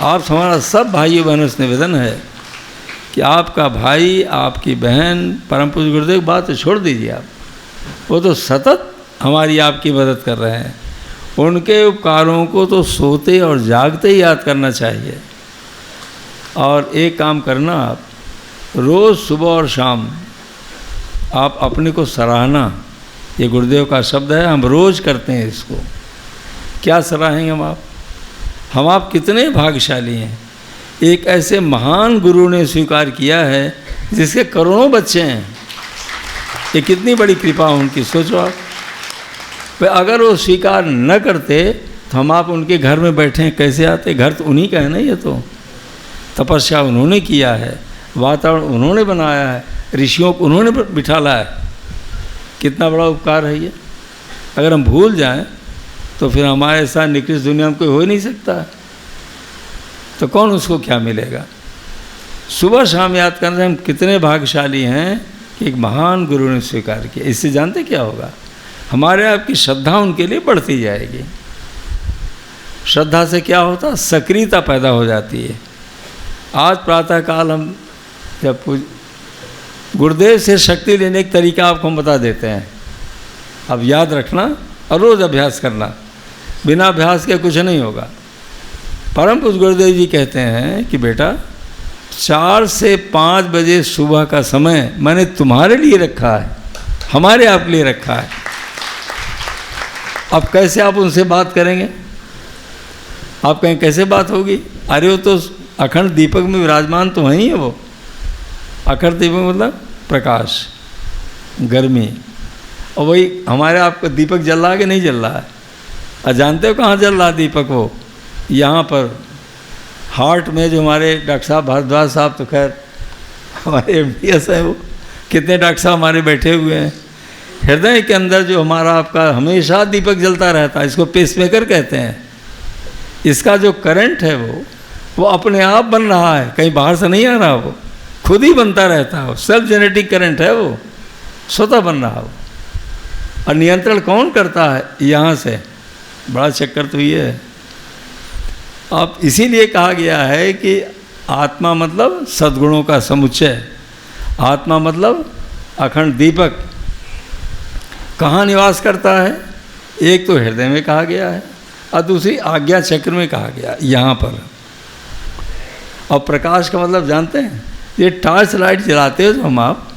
आप हमारा सब भाइयों बहनों से निवेदन है कि आपका भाई, आपकी बहन, परम पूज्य गुरुदेव बात तो छोड़ दीजिए आप, वो तो सतत हमारी आपकी मदद कर रहे हैं। उनके उपकारों को तो सोते और जागते ही याद करना चाहिए। और एक काम करना, आप रोज़ सुबह और शाम आप अपने को सराहना, ये गुरुदेव का शब्द है, हम रोज़ करते हैं इसको। क्या सराहेंगे हम आप कितने भाग्यशाली हैं। एक ऐसे महान गुरु ने स्वीकार किया है जिसके करोड़ों बच्चे हैं। ये कितनी बड़ी कृपा उनकी, सोचो आप। भाई अगर वो स्वीकार न करते तो हम आप उनके घर में बैठे हैं कैसे आते। घर तो उन्हीं का है ना, ये तो तपस्या उन्होंने किया है, वातावरण उन्होंने बनाया है, ऋषियों को उन्होंने बिठाला है। कितना बड़ा उपकार है ये। अगर हम भूल जाएं तो फिर हमारे साथ निकृष्ट दुनिया में कोई हो ही नहीं सकता। तो कौन उसको क्या मिलेगा। सुबह शाम याद करने हम कितने भाग्यशाली हैं कि एक महान गुरु ने स्वीकार किया। इससे जानते क्या होगा, हमारे आपकी श्रद्धा उनके लिए बढ़ती जाएगी। श्रद्धा से क्या होता, सक्रियता पैदा हो जाती है। आज प्रातःकाल हम जब गुरुदेव से शक्ति लेने का तरीका आपको हम बता देते हैं। अब याद रखना और रोज़ अभ्यास करना, बिना अभ्यास के कुछ नहीं होगा। परम पूज्य गुरुदेव जी कहते हैं कि बेटा 4 से 5 बजे सुबह का समय मैंने तुम्हारे लिए रखा है, हमारे आप लिए रखा है। अब कैसे आप उनसे बात करेंगे, आप कहें कैसे बात होगी। अरे वो तो अखंड दीपक में विराजमान तो वहीं है। वो अखंड दीपक मतलब प्रकाश, गर्मी, और वही हमारे आपका दीपक जल रहा है कि नहीं जल रहा है। और जानते हो कहाँ जल रहा है दीपक, वो यहाँ पर हार्ट में। जो हमारे डॉक्टर साहब भारद्वाज साहब, तो खैर हमारे MDS है, वो कितने डॉक्टर साहब हमारे बैठे हुए हैं। हृदय के अंदर जो हमारा आपका हमेशा दीपक जलता रहता है, इसको पेसमेकर कहते हैं। इसका जो करंट है वो अपने आप बन रहा है, कहीं बाहर से नहीं आ रहा, वो खुद ही बनता रहता है। सेल्फ जेनेटिक करंट है, वो स्वतः बन रहा हो। और नियंत्रण कौन करता है, यहाँ से। बड़ा चक्कर तो ये है। अब इसीलिए कहा गया है कि आत्मा मतलब सद्गुणों का समुच्चय, आत्मा मतलब अखंड दीपक। कहाँ निवास करता है, एक तो हृदय में कहा गया है और दूसरी आज्ञा चक्र में कहा गया, यहाँ पर। और प्रकाश का मतलब जानते हैं, ये टॉर्च लाइट जलाते हो जो हम आप,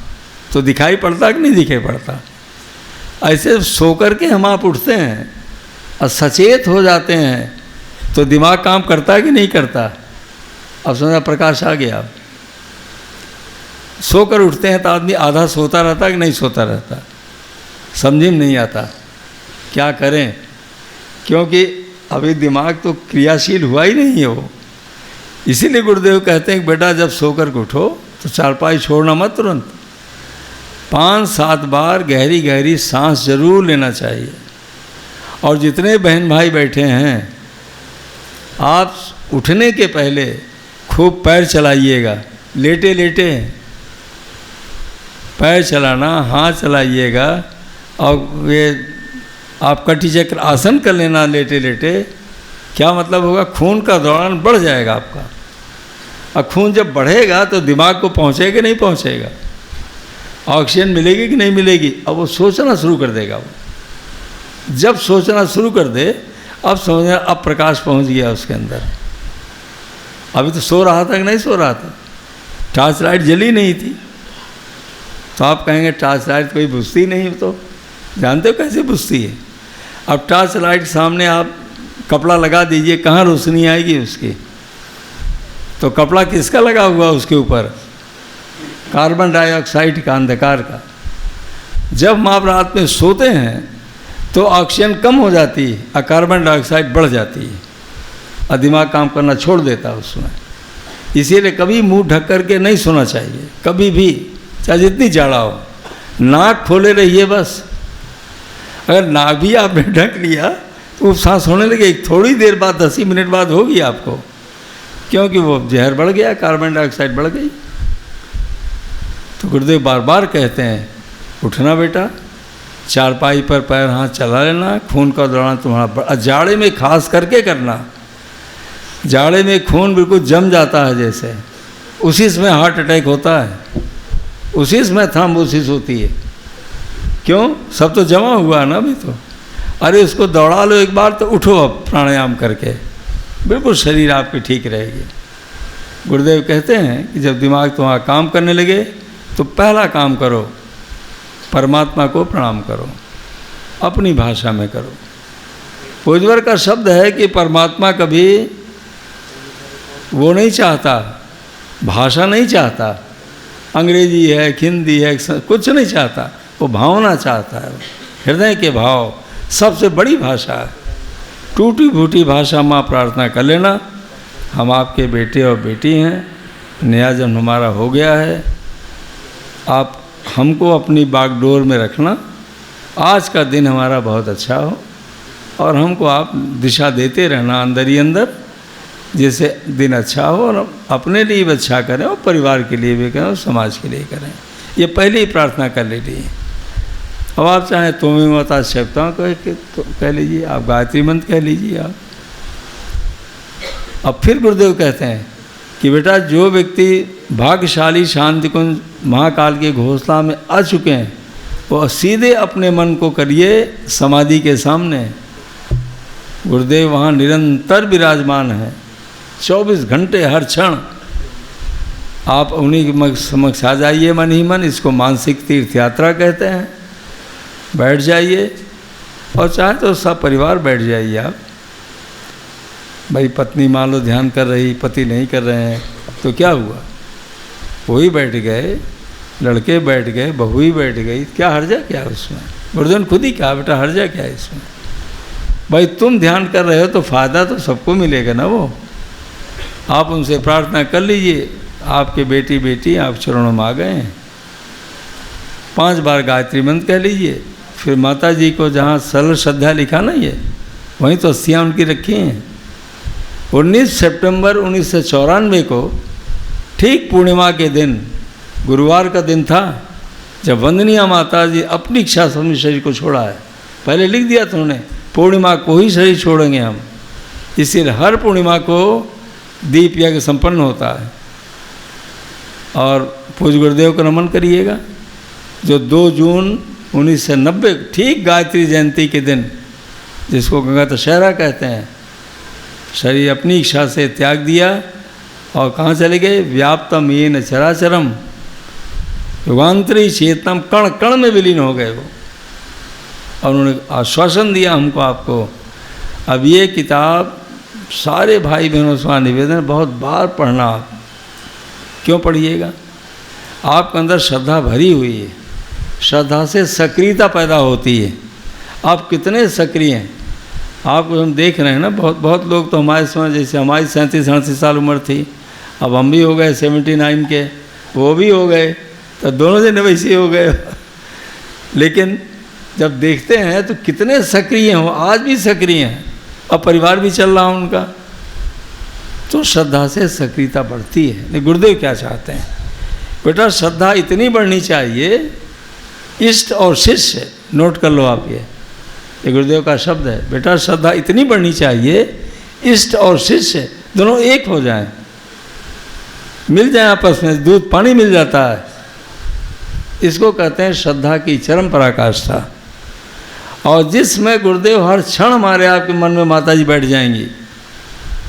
तो दिखाई पड़ता कि नहीं दिखाई पड़ता। ऐसे सो कर के हम आप उठते हैं और सचेत हो जाते हैं तो दिमाग काम करता है कि नहीं करता। अब समझा प्रकाश आ गया। सो कर उठते हैं तो आदमी आधा सोता रहता कि नहीं सोता रहता, समझ में नहीं आता क्या करें, क्योंकि अभी दिमाग तो क्रियाशील हुआ ही नहीं है वो। इसीलिए गुरुदेव कहते हैं कि बेटा जब सोकर उठो तो चारपाई छोड़ना मत तुरंत, 5-7 बार गहरी गहरी सांस जरूर लेना चाहिए। और जितने बहन भाई बैठे हैं, आप उठने के पहले खूब पैर चलाइएगा, लेटे लेटे पैर चलाना, हाथ चलाइएगा। और ये आप कटी चक्र आसन कर लेना लेटे लेटे। क्या मतलब होगा, खून का दौरान बढ़ जाएगा आपका। और खून जब बढ़ेगा तो दिमाग को पहुँचेगा कि नहीं पहुँचेगा, ऑक्सीजन मिलेगी कि नहीं मिलेगी। अब वो सोचना शुरू कर देगा। वो जब सोचना शुरू कर दे, अब समझना अब प्रकाश पहुँच गया उसके अंदर। अभी तो सो रहा था कि नहीं सो रहा था, टॉर्च लाइट जली नहीं थी। तो आप कहेंगे टॉर्च लाइट कोई बुझती नहीं, तो जानते हो कैसे बुझती है। अब टॉर्च लाइट सामने आप कपड़ा लगा दीजिए, कहाँ रोशनी आएगी उसकी। तो कपड़ा किसका लगा हुआ उसके ऊपर, कार्बन डाइऑक्साइड का, अंधकार का। जब हम आप रात में सोते हैं तो ऑक्सीजन कम हो जाती है और कार्बन डाइऑक्साइड बढ़ जाती है और दिमाग काम करना छोड़ देता है उसमें। इसीलिए कभी मुंह ढक करके नहीं सोना चाहिए, कभी भी, चाहे जितनी जाड़ा हो। नाक खोले रहिए बस। अगर नाक भी आपने ढक लिया तो सांस होने लगे, थोड़ी देर बाद 10 ही मिनट बाद होगी आपको, क्योंकि वो जहर बढ़ गया, कार्बन डाइऑक्साइड बढ़ गई। तो तो गुरुदेव बार बार कहते हैं उठना बेटा, चारपाई पर पैर हाथ चला लेना, खून का दौरान तुम्हारा जाड़े में खास करके करना। जाड़े में खून बिल्कुल जम जाता है जैसे, उसी समय हार्ट अटैक होता है, उसी समय थ्रोम्बोसिस होती है। क्यों? सब तो जमा हुआ ना अभी तो। अरे उसको दौड़ा लो एक बार तो उठो अब प्राणायाम करके, बिल्कुल शरीर आपकी ठीक रहेगी। गुरुदेव कहते हैं कि जब दिमाग तुम्हारा काम करने लगे तो पहला काम करो, परमात्मा को प्रणाम करो, अपनी भाषा में करो। पूज्यवर का शब्द है कि परमात्मा कभी वो नहीं चाहता, भाषा नहीं चाहता, अंग्रेजी है, हिंदी है, कुछ नहीं चाहता, वो भावना चाहता है। हृदय के भाव सबसे बड़ी भाषा है। टूटी फूटी भाषा माँ प्रार्थना कर लेना, हम आपके बेटे और बेटी हैं, नया जन्म हमारा हो गया है, आप हमको अपनी बागडोर में रखना, आज का दिन हमारा बहुत अच्छा हो और हमको आप दिशा देते रहना अंदर ही अंदर, जिससे दिन अच्छा हो और अपने लिए भी अच्छा करें और परिवार के लिए भी करें और समाज के लिए करें। ये पहले ही प्रार्थना कर लीजिए। अब आप चाहें तुम्हें माता शक्ताओं कह लीजिए, आप गायत्री मंत्र कह लीजिए आप। अब फिर गुरुदेव कहते हैं कि बेटा जो व्यक्ति भाग्यशाली शांति कुंज महाकाल के घोंसला में आ चुके हैं वो सीधे अपने मन को करिए समाधि के सामने। गुरुदेव वहाँ निरंतर विराजमान है, 24 घंटे हर क्षण। आप उन्हीं के समक्ष आ जाइए मन ही मन, इसको मानसिक तीर्थ यात्रा कहते हैं। बैठ जाइए और चाहे तो सब परिवार बैठ जाइए आप। भाई पत्नी मान लो ध्यान कर रही, पति नहीं कर रहे हैं तो क्या हुआ, वही बैठ गए, लड़के बैठ गए, बहू ही बैठ गई, क्या हर्जा क्या उसमें? गुरुदेव ने खुद ही कहा बेटा हर्जा क्या है इसमें? भाई तुम ध्यान कर रहे हो तो फ़ायदा तो सबको मिलेगा ना। वो आप उनसे प्रार्थना कर लीजिए, आपके बेटी बेटी आप चरणों में आ गए हैं। 5 बार गायत्री मंत्र कह लीजिए, फिर माता जी को जहाँ सरल श्रद्धा लिखा ना ये, वहीं तो अस्थियाँ उनकी रखी हैं। 19 सितंबर 1994 को ठीक पूर्णिमा के दिन, गुरुवार का दिन था, जब वंदनीय माता जी अपनी इच्छा से अपने शरीर को छोड़ा है। पहले लिख दिया था उन्होंने, पूर्णिमा को ही शरीर छोड़ेंगे हम। इसलिए हर पूर्णिमा को दीप यज्ञ संपन्न होता है। और पूज्य गुरुदेव को नमन करिएगा जो 2 जून 1990 ठीक गायत्री जयंती के दिन, जिसको गंगा दशहरा कहते हैं, शरीर अपनी इच्छा से त्याग दिया और कहाँ चले गए? व्याप्तम येन चराचरम युगांतरी चेतनम, कण कण में विलीन हो गए वो। और उन्होंने आश्वासन दिया हमको, आपको अब ये किताब सारे भाई बहनों से निवेदन बहुत बार पढ़ना। आप क्यों पढ़िएगा? आपके अंदर श्रद्धा भरी हुई है, श्रद्धा से सक्रियता पैदा होती है। आप कितने सक्रिय हैं आपको हम देख रहे हैं ना। बहुत लोग तो हमारे समय, जैसे हमारी 37-38 साल उम्र थी, अब हम भी हो गए 79 के, वो भी हो गए, तो दोनों जने वैसे हो गए। लेकिन जब देखते हैं तो कितने सक्रिय हैं, आज भी सक्रिय हैं और परिवार भी चल रहा है उनका। तो श्रद्धा से सक्रियता बढ़ती है। नहीं, गुरुदेव क्या चाहते हैं? बेटा श्रद्धा इतनी बढ़नी चाहिए, इष्ट और शिष्य, नोट कर लो आप, ये गुरुदेव का शब्द है। बेटा श्रद्धा इतनी बढ़नी चाहिए, इष्ट और शिष्य दोनों एक हो जाएं, मिल जाए आपस में, दूध पानी मिल जाता है। इसको कहते हैं श्रद्धा की चरम पराकाष्ठा। और जिसमें गुरुदेव हर क्षण हमारे आपके मन में माता जी बैठ जाएंगी,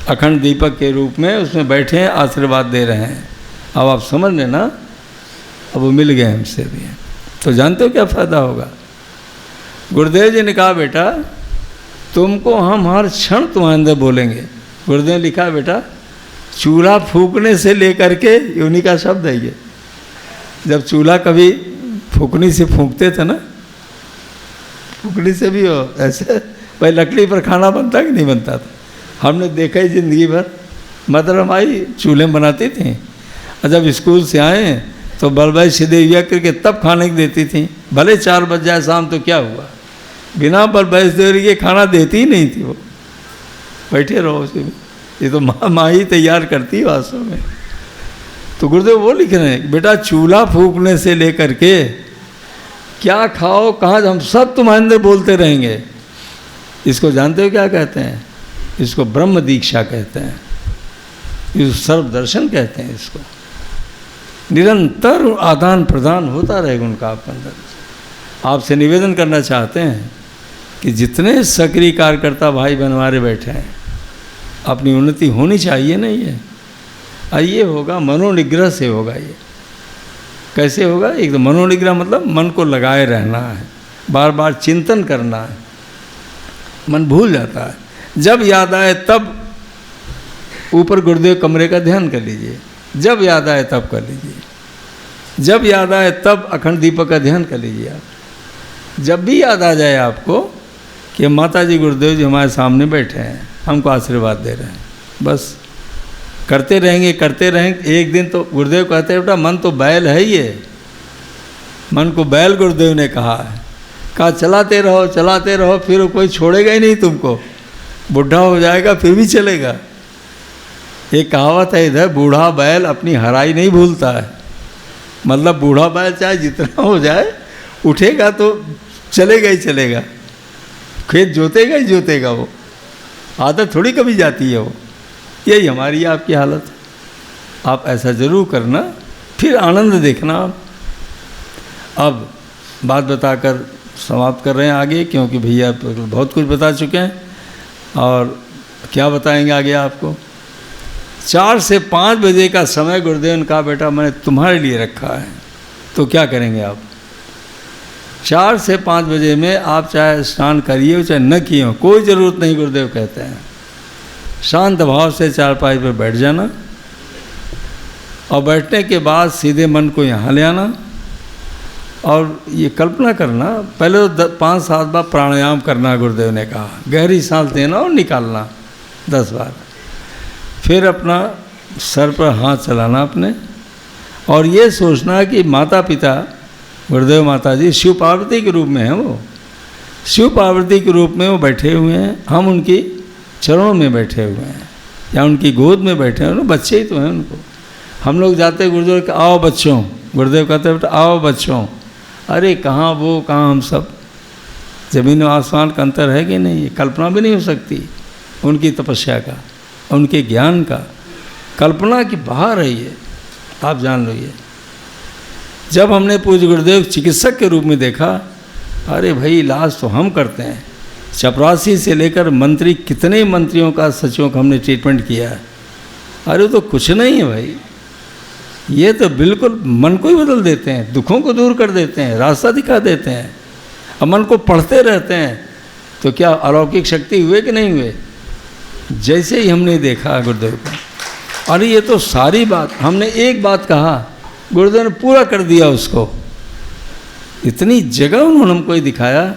अखंड दीपक के रूप में उसमें बैठे हैं, आशीर्वाद दे रहे हैं। अब आप समझ लेना, अब वो मिल गए हमसे भी, तो जानते हो क्या फ़ायदा होगा? गुरुदेव जी ने कहा बेटा तुमको हम हर क्षण तुम्हारे अंदर बोलेंगे। गुरुदेव ने लिखा बेटा चूल्हा फूकने से लेकर के, उन्हीं का शब्द है ये, जब चूल्हा कभी फूकनी से फूकते थे ना, फूकनी से भी हो ऐसे, भाई लकड़ी पर खाना बनता कि नहीं बनता था? हमने देखा ही ज़िंदगी भर। मदर हमारी चूल्हे में बनाती थी, और जब स्कूल से आए तो बलबाई सीधे हुआ करके तब खाने की देती थी। भले 4 बज जाए शाम तो क्या हुआ, बिना बलबाई देरी के खाना देती ही नहीं थी वो। बैठे रहो उसी में, ये तो माँ ही तैयार करती है वास्तव में। तो गुरुदेव वो लिख रहे हैं, बेटा चूल्हा फूकने से लेकर के क्या खाओ कहाँ, हम सब तुम्हारे अंदर बोलते रहेंगे। इसको जानते हो क्या कहते हैं? इसको ब्रह्म दीक्षा कहते हैं, इसको सर्वदर्शन कहते हैं। इसको निरंतर आदान प्रदान होता रहेगा उनका आपके अंदर। आपसे निवेदन करना चाहते हैं कि जितने सक्रिय कार्यकर्ता भाई बहन हमारे बैठे हैं, अपनी उन्नति होनी चाहिए ना। ये होगा मनोनिग्रह से होगा। ये कैसे होगा? एक तो मनोनिग्रह मतलब मन को लगाए रहना है, बार बार चिंतन करना है, मन भूल जाता है। जब याद आए तब ऊपर गुरुदेव कमरे का ध्यान कर लीजिए, जब याद आए तब कर लीजिए, जब याद आए तब अखंड दीपक का ध्यान कर लीजिए आप। जब भी याद आ जाए आपको कि माता जी गुरुदेव जी हमारे सामने बैठे हैं, हमको आशीर्वाद दे रहे हैं, बस करते रहेंगे करते रहेंगे। एक दिन तो गुरुदेव कहते हैं बेटा मन तो बैल है, ये मन को बैल गुरुदेव ने कहा है, कहा चलाते रहो फिर कोई छोड़ेगा ही नहीं तुमको, बुढ़ा हो जाएगा फिर भी चलेगा। एक कहावत है इधर, बूढ़ा बैल अपनी हराई नहीं भूलता है। मतलब बूढ़ा बैल चाहे जितना हो जाए उठेगा तो चलेगा ही चलेगा, खेत जोतेगा ही जोतेगा, वो आदत थोड़ी कभी जाती है वो। यही हमारी आपकी हालत है। आप ऐसा ज़रूर करना, फिर आनंद देखना। अब बात बताकर समाप्त कर रहे हैं आगे, क्योंकि भैया बहुत कुछ बता चुके हैं और क्या बताएंगे आगे आपको। 4 से 5 बजे का समय गुरुदेव ने कहा बेटा मैंने तुम्हारे लिए रखा है, तो क्या करेंगे आप? 4 से 5 बजे में आप चाहे स्नान करिए हो चाहे न किए हो, कोई ज़रूरत नहीं। गुरुदेव कहते हैं शांत भाव से चारपाई पर बैठ जाना और बैठने के बाद सीधे मन को यहाँ ले आना और ये कल्पना करना, पहले तो 5-7 बार प्राणायाम करना गुरुदेव ने कहा, गहरी सांस लेना और निकालना 10 बार। फिर अपना सर पर हाथ चलाना अपने, और ये सोचना कि माता पिता गुरुदेव माता जी शिव पार्वती के रूप में हैं, वो शिव पार्वती के रूप में वो बैठे हुए हैं, हम उनकी चरणों में बैठे हुए हैं या उनकी गोद में बैठे हैं। बच्चे ही तो हैं उनको। हम लोग जाते गुरुदेव के आओ बच्चों, गुरुदेव कहते हैं बेटा आओ बच्चों। अरे कहाँ वो कहाँ हम सब, ज़मीन और आसमान का अंतर है कि नहीं? कल्पना भी नहीं हो सकती उनकी तपस्या का, उनके ज्ञान का, कल्पना की बाहर है ये, आप जान लो। ये जब हमने पूज्य गुरुदेव चिकित्सक के रूप में देखा, अरे भाई इलाज तो हम करते हैं, चपरासी से लेकर मंत्री, कितने मंत्रियों का सचिवों का हमने ट्रीटमेंट किया है। अरे तो कुछ नहीं है भाई, ये तो बिल्कुल मन को ही बदल देते हैं, दुखों को दूर कर देते हैं, रास्ता दिखा देते हैं। अब मन को पढ़ते रहते हैं तो क्या अलौकिक शक्ति हुए कि नहीं हुए? जैसे ही हमने देखा गुरुदेव को, अरे ये तो सारी बात, हमने एक बात कहा गुरुदेव ने पूरा कर दिया उसको। इतनी जगह उन्होंने हमको ही दिखाया।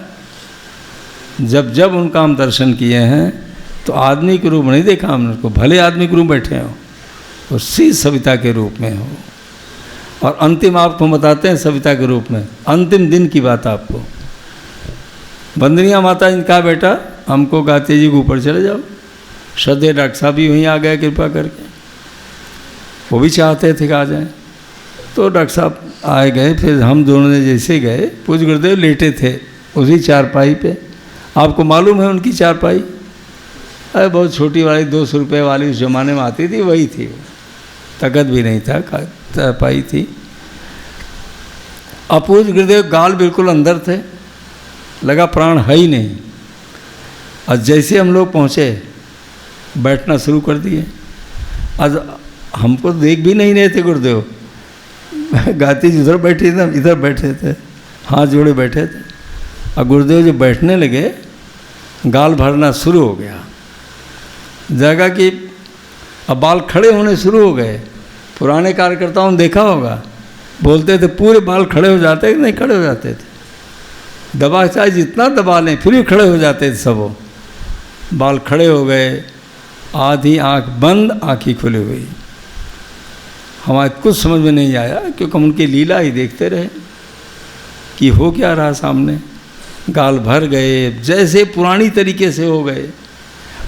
जब जब उनका हम दर्शन किए हैं तो आदमी के रूप में नहीं देखा हमने उनको, भले आदमी के रूप में बैठे हो, उसी सविता के रूप में हो। और अंतिम आपको बताते हैं सविता के रूप में, अंतिम दिन की बात आपको। बंदनिया माता ने कहा बेटा हमको गाते जी के ऊपर चले जाओ। श्रद्धेय डॉक्टर साहब भी वहीं आ गए कृपा करके, वो भी चाहते थे कि आ जाएँ, तो डॉक्टर साहब आए गए। फिर हम दोनों ने जैसे गए, पूज्य गुरुदेव लेटे थे उसी चारपाई पे। आपको मालूम है उनकी चारपाई, अरे बहुत छोटी वाली 200 रुपये वाली उस ज़माने में आती थी, वही थी, तकत भी नहीं था, चारपाई थी। अब पूज्य गुरुदेव गाल बिल्कुल अंदर थे, लगा प्राण है ही नहीं। और जैसे हम लोग पहुँचे बैठना शुरू कर दिए। आज हमको देख भी नहीं रहे थे गुरुदेव, गाती जी उधर बैठे थे, इधर बैठे थे, हाथ जोड़े बैठे थे। और गुरुदेव जब बैठने लगे गाल भरना शुरू हो गया, जगह कि अब बाल खड़े होने शुरू हो गए। पुराने कार्यकर्ताओं ने देखा होगा, बोलते थे पूरे बाल खड़े हो जाते कि नहीं खड़े हो जाते थे, दबा चाहे जितना दबा लें फिर भी खड़े हो जाते थे सब। बाल खड़े हो गए, आधी आंख बंद आँखें खुली हुई। हमारे कुछ समझ में नहीं आया क्योंकि हम उनकी लीला ही देखते रहे कि हो क्या रहा सामने। गाल भर गए, जैसे पुरानी तरीके से हो गए।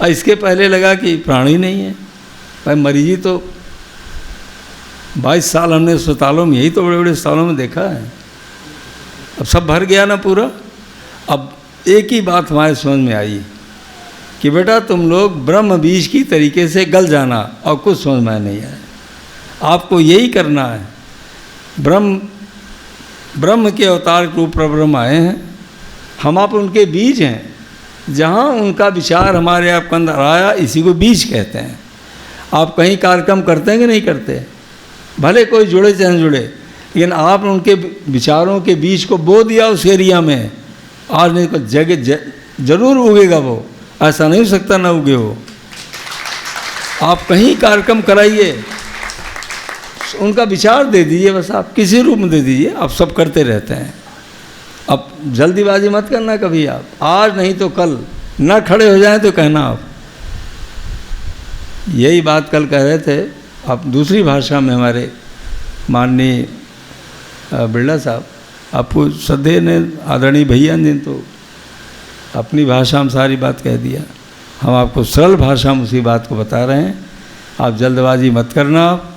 और इसके पहले लगा कि प्राण ही नहीं है, भाई मरीज ही तो 22 साल हमने अस्पतालों में, यही तो बड़े बड़े अस्पतालों में देखा है। अब सब भर गया ना पूरा। अब एक ही बात हमारे समझ में आई कि बेटा तुम लोग ब्रह्म बीज की तरीके से गल जाना, और कुछ समझ में नहीं आया। आपको यही करना है। ब्रह्म के अवतार के रूप पर ब्रह्म आए हैं, हम आप उनके बीज हैं। जहाँ उनका विचार हमारे आपके अंदर आया, इसी को बीज कहते हैं। आप कहीं कार्यक्रम करते हैं कि नहीं करते, भले कोई जुड़े चाहे न जुड़े, लेकिन आपने उनके विचारों के बीज को बो दिया उस एरिया में, आज नहीं तो जगह जरूर उगेगा वो, ऐसा नहीं हो सकता ना उगे वो। आप कहीं कार्यक्रम कराइए, उनका विचार दे दीजिए, बस आप किसी रूप में दे दीजिए, आप सब करते रहते हैं। अब जल्दीबाजी मत करना कभी आप, आज नहीं तो कल न खड़े हो जाएं तो कहना आप। यही बात कल कह रहे थे आप दूसरी भाषा में, हमारे माननीय बिरला साहब, आपको सदे ने आदरणीय भैया ने तो अपनी भाषा में सारी बात कह दिया। हम आपको सरल भाषा में उसी बात को बता रहे हैं। आप जल्दबाजी मत करना, आप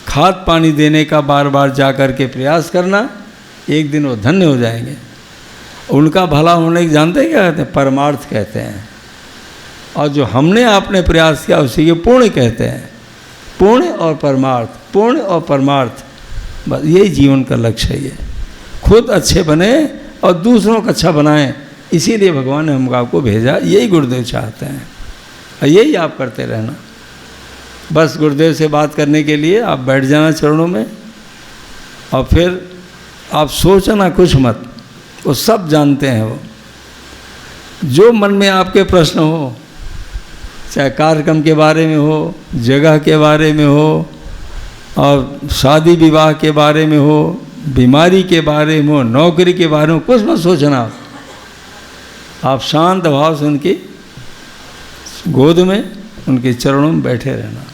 खाद पानी देने का बार बार जा कर के प्रयास करना, एक दिन वो धन्य हो जाएंगे। उनका भला होने की जानते हैं क्या कहते हैं? परमार्थ कहते हैं। और जो हमने आपने प्रयास किया उसी के पुण्य कहते हैं। पुण्य और परमार्थ, पुण्य और परमार्थ, बस यही जीवन का लक्ष्य है। खुद अच्छे बने और दूसरों को अच्छा बनाएं, इसीलिए भगवान ने हम आपको भेजा। यही गुरुदेव चाहते हैं और यही आप करते रहना। बस गुरुदेव से बात करने के लिए आप बैठ जाना चरणों में, और फिर आप सोचना कुछ मत, वो सब जानते हैं। वो जो मन में आपके प्रश्न हो, चाहे कार्यक्रम के बारे में हो, जगह के बारे में हो, और शादी विवाह के बारे में हो, बीमारी के बारे में हो, नौकरी के बारे में, कुछ मत सोचना। आप शांत भाव से उनकी गोद में, उनके चरणों में बैठे रहना।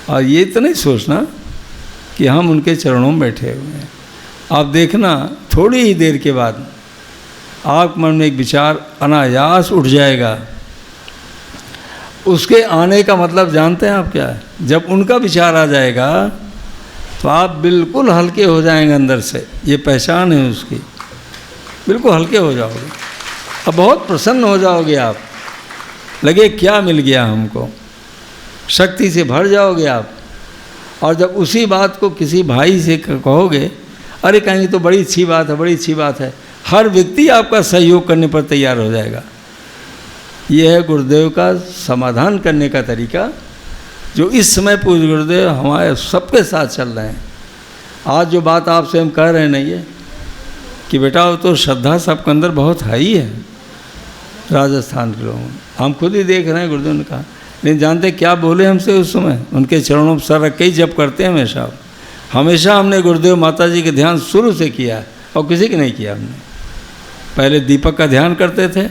और ये तो नहीं सोचना कि हम उनके चरणों में बैठे हुए हैं। आप देखना थोड़ी ही देर के बाद आप मन में एक विचार अनायास उठ जाएगा। उसके आने का मतलब जानते हैं आप क्या है? जब उनका विचार आ जाएगा तो आप बिल्कुल हल्के हो जाएंगे अंदर से। ये पहचान है उसकी, बिल्कुल हल्के हो जाओगे और बहुत प्रसन्न हो जाओगे। आप लगे क्या मिल गया हमको, शक्ति से भर जाओगे आप। और जब उसी बात को किसी भाई से कहोगे, अरे कहेंगे तो बड़ी अच्छी बात है, बड़ी अच्छी बात है, हर व्यक्ति आपका सहयोग करने पर तैयार हो जाएगा। ये है गुरुदेव का समाधान करने का तरीका, जो इस समय पूज्य गुरुदेव हमारे सबके साथ चल रहे हैं। आज जो बात आपसे हम कह रहे हैं नहीं है कि बेटा वो तो श्रद्धा सबके अंदर बहुत हाई है। राजस्थान के लोगों, हम खुद ही देख रहे हैं, गुरुदेव ने कहा, लेकिन जानते क्या बोले हमसे उस समय? उनके चरणों पर सर रख के ही जप करते हैं हमेशा। हमेशा हमने गुरुदेव माता जी के ध्यान शुरू से किया है और किसी के नहीं किया हमने। पहले दीपक का ध्यान करते थे,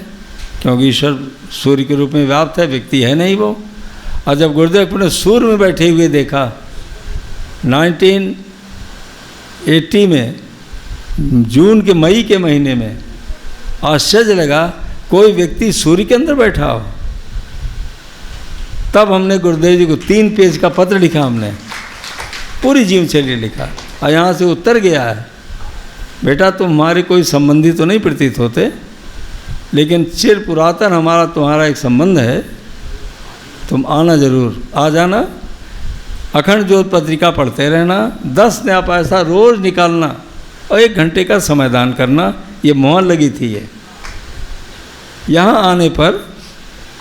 क्योंकि ईश्वर सूर्य के रूप में व्याप्त है, व्यक्ति है नहीं वो। और जब गुरुदेव अपने सूर्य में बैठे हुए देखा 1980 में जून के मई के महीने में, आश्चर्य लगा कोई व्यक्ति सूर्य के अंदर बैठा हो। तब हमने गुरुदेव जी को 3 पेज का पत्र लिखा, हमने पूरी जीवनशैली लिखा और यहाँ से उत्तर गया है, बेटा तुम हमारे कोई संबंधी तो नहीं प्रतीत होते, लेकिन चिर पुरातन हमारा तुम्हारा एक संबंध है, तुम आना जरूर, आ जाना। अखंड ज्योत पत्रिका पढ़ते रहना, 10 नया पैसा रोज़ निकालना और 1 घंटे का समयदान करना। ये मोहर लगी थी। ये यहाँ आने पर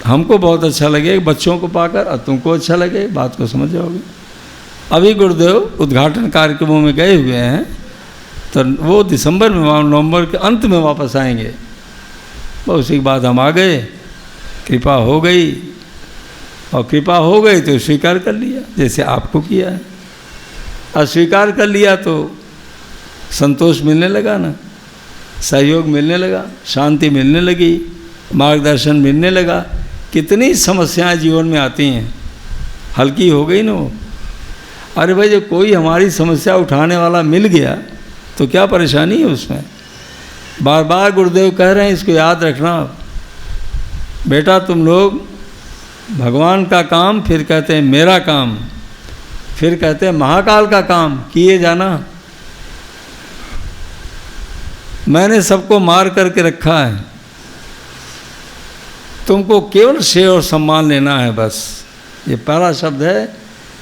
हमको बहुत अच्छा लगे, बच्चों को पाकर, और तुमको अच्छा लगे, बात को समझ जाओगे। अभी गुरुदेव उद्घाटन कार्यक्रमों में गए हुए हैं, तो वो दिसंबर में, नवंबर के अंत में वापस आएंगे। बस उसी के बाद हम आ गए, कृपा हो गई, और कृपा हो गई तो स्वीकार कर लिया, जैसे आपको किया है। और स्वीकार कर लिया तो संतोष मिलने लगा ना, सहयोग मिलने लगा, शांति मिलने लगी, मार्गदर्शन मिलने लगा। कितनी समस्याएं जीवन में आती हैं, हल्की हो गई ना वो। अरे भाई जब कोई हमारी समस्या उठाने वाला मिल गया तो क्या परेशानी है उसमें। बार बार गुरुदेव कह रहे हैं, इसको याद रखना बेटा, तुम लोग भगवान का काम, फिर कहते हैं मेरा काम, फिर कहते हैं महाकाल का काम किए जाना। मैंने सबको मार करके रखा है, तुमको केवल श्रेय और सम्मान लेना है बस। ये पहला शब्द है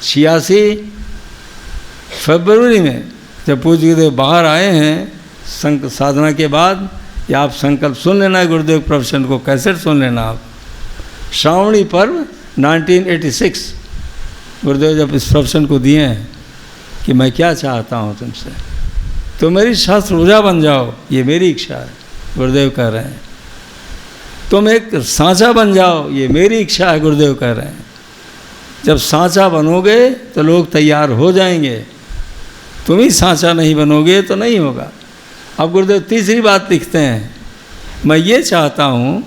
86 फरवरी में जब पूज्य गुरुदेव बाहर आए हैं साधना के बाद, या आप संकल्प सुन लेना गुरुदेव प्रवचन को, कैसेट सुन लेना आप। श्रावणी पर्व 1986 गुरुदेव जब इस प्रवचन को दिए हैं कि मैं क्या चाहता हूँ तुमसे, तो मेरी शास्त्र ऊर्जा बन जाओ, ये मेरी इच्छा है, गुरुदेव कह रहे हैं। तुम एक सांचा बन जाओ, ये मेरी इच्छा है, गुरुदेव कह रहे हैं। जब सांचा बनोगे तो लोग तैयार हो जाएंगे, तुम ही सांचा नहीं बनोगे तो नहीं होगा। अब गुरुदेव तीसरी बात लिखते हैं, मैं ये चाहता हूँ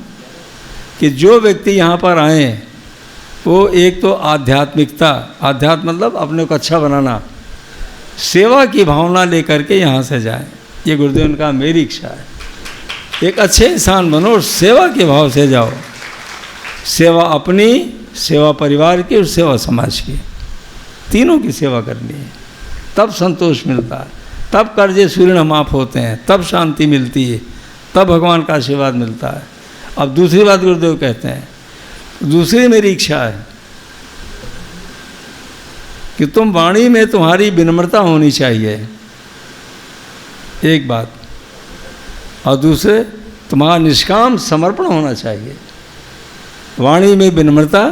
कि जो व्यक्ति यहाँ पर आए वो एक तो आध्यात्मिकता, आध्यात्म मतलब अपने को अच्छा बनाना, सेवा की भावना लेकर के यहाँ से जाएं। ये गुरुदेव ने कहा मेरी इच्छा है, एक अच्छे इंसान बनो और सेवा के भाव से जाओ। सेवा अपनी, सेवा परिवार की और सेवा समाज की, तीनों की सेवा करनी है, तब संतोष मिलता है, तब कर्जे सूर्ण माफ होते हैं, तब शांति मिलती है, तब भगवान का आशीर्वाद मिलता है। अब दूसरी बात गुरुदेव कहते हैं, दूसरी मेरी इच्छा है कि तुम वाणी में तुम्हारी विनम्रता होनी चाहिए, एक बात, और दूसरे तुम्हारा निष्काम समर्पण होना चाहिए। वाणी में विनम्रता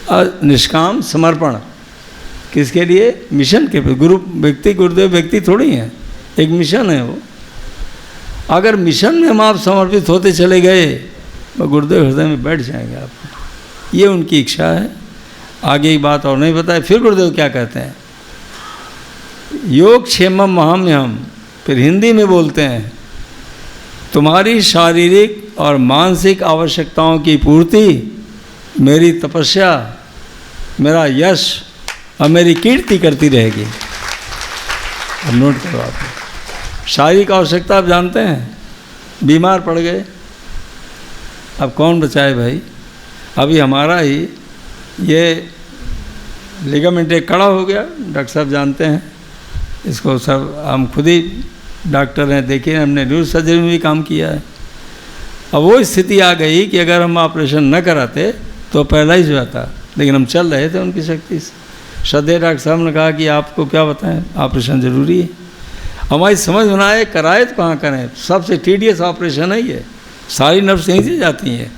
और निष्काम समर्पण, किसके लिए? मिशन के। गुरुदेव व्यक्ति थोड़ी हैं, एक मिशन है वो। अगर मिशन में हम आप समर्पित होते चले गए तो गुरुदेव हृदय में बैठ जाएंगे आप, ये उनकी इच्छा है। आगे की बात और नहीं बताए। फिर गुरुदेव क्या कहते हैं, योग क्षेमम महाम्यहम, फिर हिंदी में बोलते हैं, तुम्हारी शारीरिक और मानसिक आवश्यकताओं की पूर्ति मेरी तपस्या, मेरा यश और मेरी कीर्ति करती रहेगी। अब नोट करो आप, शारीरिक आवश्यकता आप जानते हैं, बीमार पड़ गए, अब कौन बचाए भाई? अभी हमारा ही ये लिगामेंट एक कड़ा हो गया, डॉक्टर साहब जानते हैं इसको, सब हम खुद ही डॉक्टर हैं, देखिए हमने न्यूरो सर्जरी में भी काम किया है। अब वो स्थिति आ गई कि अगर हम ऑपरेशन न कराते तो पहला ही जाता, लेकिन हम चल रहे थे उनकी शक्ति से। श्रद्धेय डॉक्टर साहब ने कहा कि आपको क्या बताएं, ऑपरेशन ज़रूरी है। हमारी समझ में आए, कराए तो कहाँ करें, सबसे टीडियस ऑपरेशन है ये, सारी नर्व्स यहीं से जाती हैं,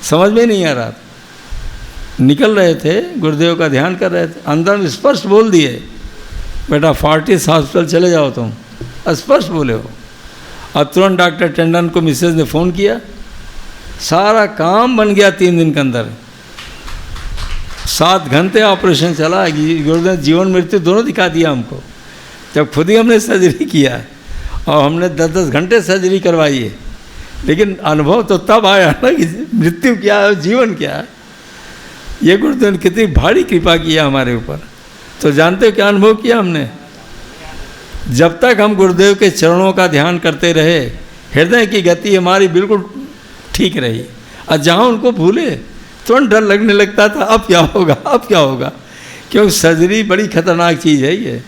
समझ में नहीं आ रहा था। निकल रहे थे, गुरुदेव का ध्यान कर रहे थे, अंदर में स्पष्ट बोल दिए, बेटा फोर्टिस हॉस्पिटल चले जाओ तुम, स्पष्ट बोले हो। और तुरंत डॉक्टर टंडन को मिसेज ने फ़ोन किया, सारा काम बन गया 3 दिन के अंदर। 7 घंटे ऑपरेशन चला, गुरुदेव जीवन मृत्यु दोनों दिखा दिया हमको, जब खुद ही हमने सर्जरी किया और हमने 10-10 घंटे सर्जरी करवाई है। लेकिन अनुभव तो तब आया ना कि मृत्यु क्या है, जीवन क्या है। ये गुरुदेव ने कितनी भारी कृपा किया हमारे ऊपर। तो जानते हो क्या अनुभव किया हमने? जब तक हम गुरुदेव के चरणों का ध्यान करते रहे, हृदय की गति हमारी बिल्कुल ठीक रही। और जहाँ उनको भूले तुरंत डर लगने लगता था, अब क्या होगा, अब क्या होगा, क्योंकि सर्जरी बड़ी खतरनाक चीज़ है ये।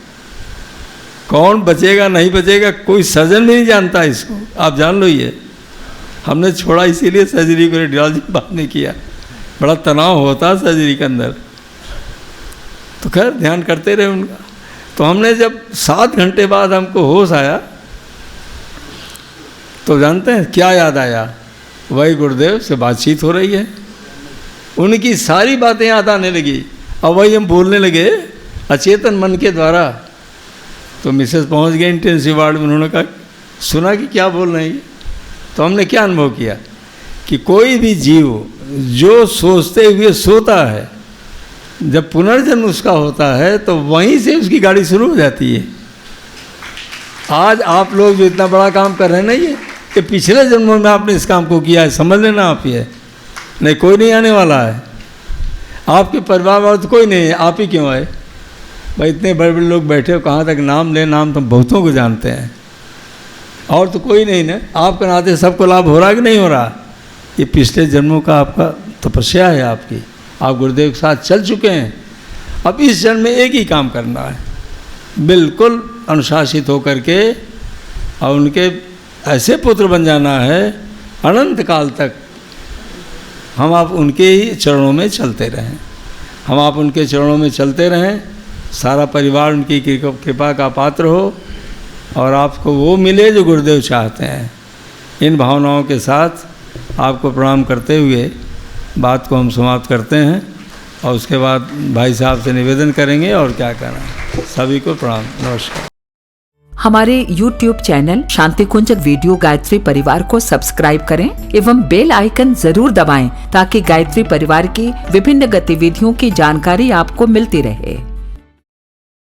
कौन बचेगा नहीं बचेगा कोई सर्जन भी नहीं जानता इसको, आप जान लो। ये हमने छोड़ा इसीलिए सर्जरी को, रेडियोलॉजी बात नहीं किया, बड़ा तनाव होता सर्जरी के अंदर। तो खैर ध्यान करते रहे उनका। तो हमने जब 7 घंटे बाद हमको होश आया, तो जानते हैं क्या याद आया? वही गुरुदेव से बातचीत हो रही है, उनकी सारी बातें याद आने लगी, और वही हम बोलने लगे अचेतन मन के द्वारा। तो मिसेस पहुंच गए इंटेंसिव वार्ड में, उन्होंने कहा सुना कि क्या बोल रहे हैं। तो हमने क्या अनुभव किया कि कोई भी जीव जो सोचते हुए सोता है, जब पुनर्जन्म उसका होता है तो वहीं से उसकी गाड़ी शुरू हो जाती है। आज आप लोग जो इतना बड़ा काम कर रहे हैं ना, ये पिछले जन्मों में आपने इस काम को किया है, समझ लेना आप। ये नहीं, कोई नहीं आने वाला है, आपके परिवार वाले तो कोई नहीं है, आप ही क्यों आए भाई? इतने बड़े बड़े लोग बैठे हो, कहाँ तक नाम ले, नाम तो बहुतों को जानते हैं, और तो कोई नहीं ना। आपके नाते सबको लाभ हो रहा है कि नहीं हो रहा? ये पिछले जन्मों का आपका तपस्या है आपकी, आप गुरुदेव के साथ चल चुके हैं। अब इस जन्म में एक ही काम करना है, बिल्कुल अनुशासित होकर के, और उनके ऐसे पुत्र बन जाना है अनंत काल तक हम आप उनके ही चरणों में चलते रहें, हम आप उनके चरणों में चलते रहें, सारा परिवार उनकी कृपा का पात्र हो और आपको वो मिले जो गुरुदेव चाहते हैं। इन भावनाओं के साथ आपको प्रणाम करते हुए बात को हम समाप्त करते हैं और उसके बाद भाई साहब से निवेदन करेंगे और क्या करना। सभी को प्रणाम, नमस्कार। हमारे YouTube चैनल शांति कुंज वीडियो गायत्री परिवार को सब्सक्राइब करें एवं बेल आइकन जरूर दबाएं ताकि गायत्री परिवार की विभिन्न गतिविधियों की जानकारी आपको मिलती रहे।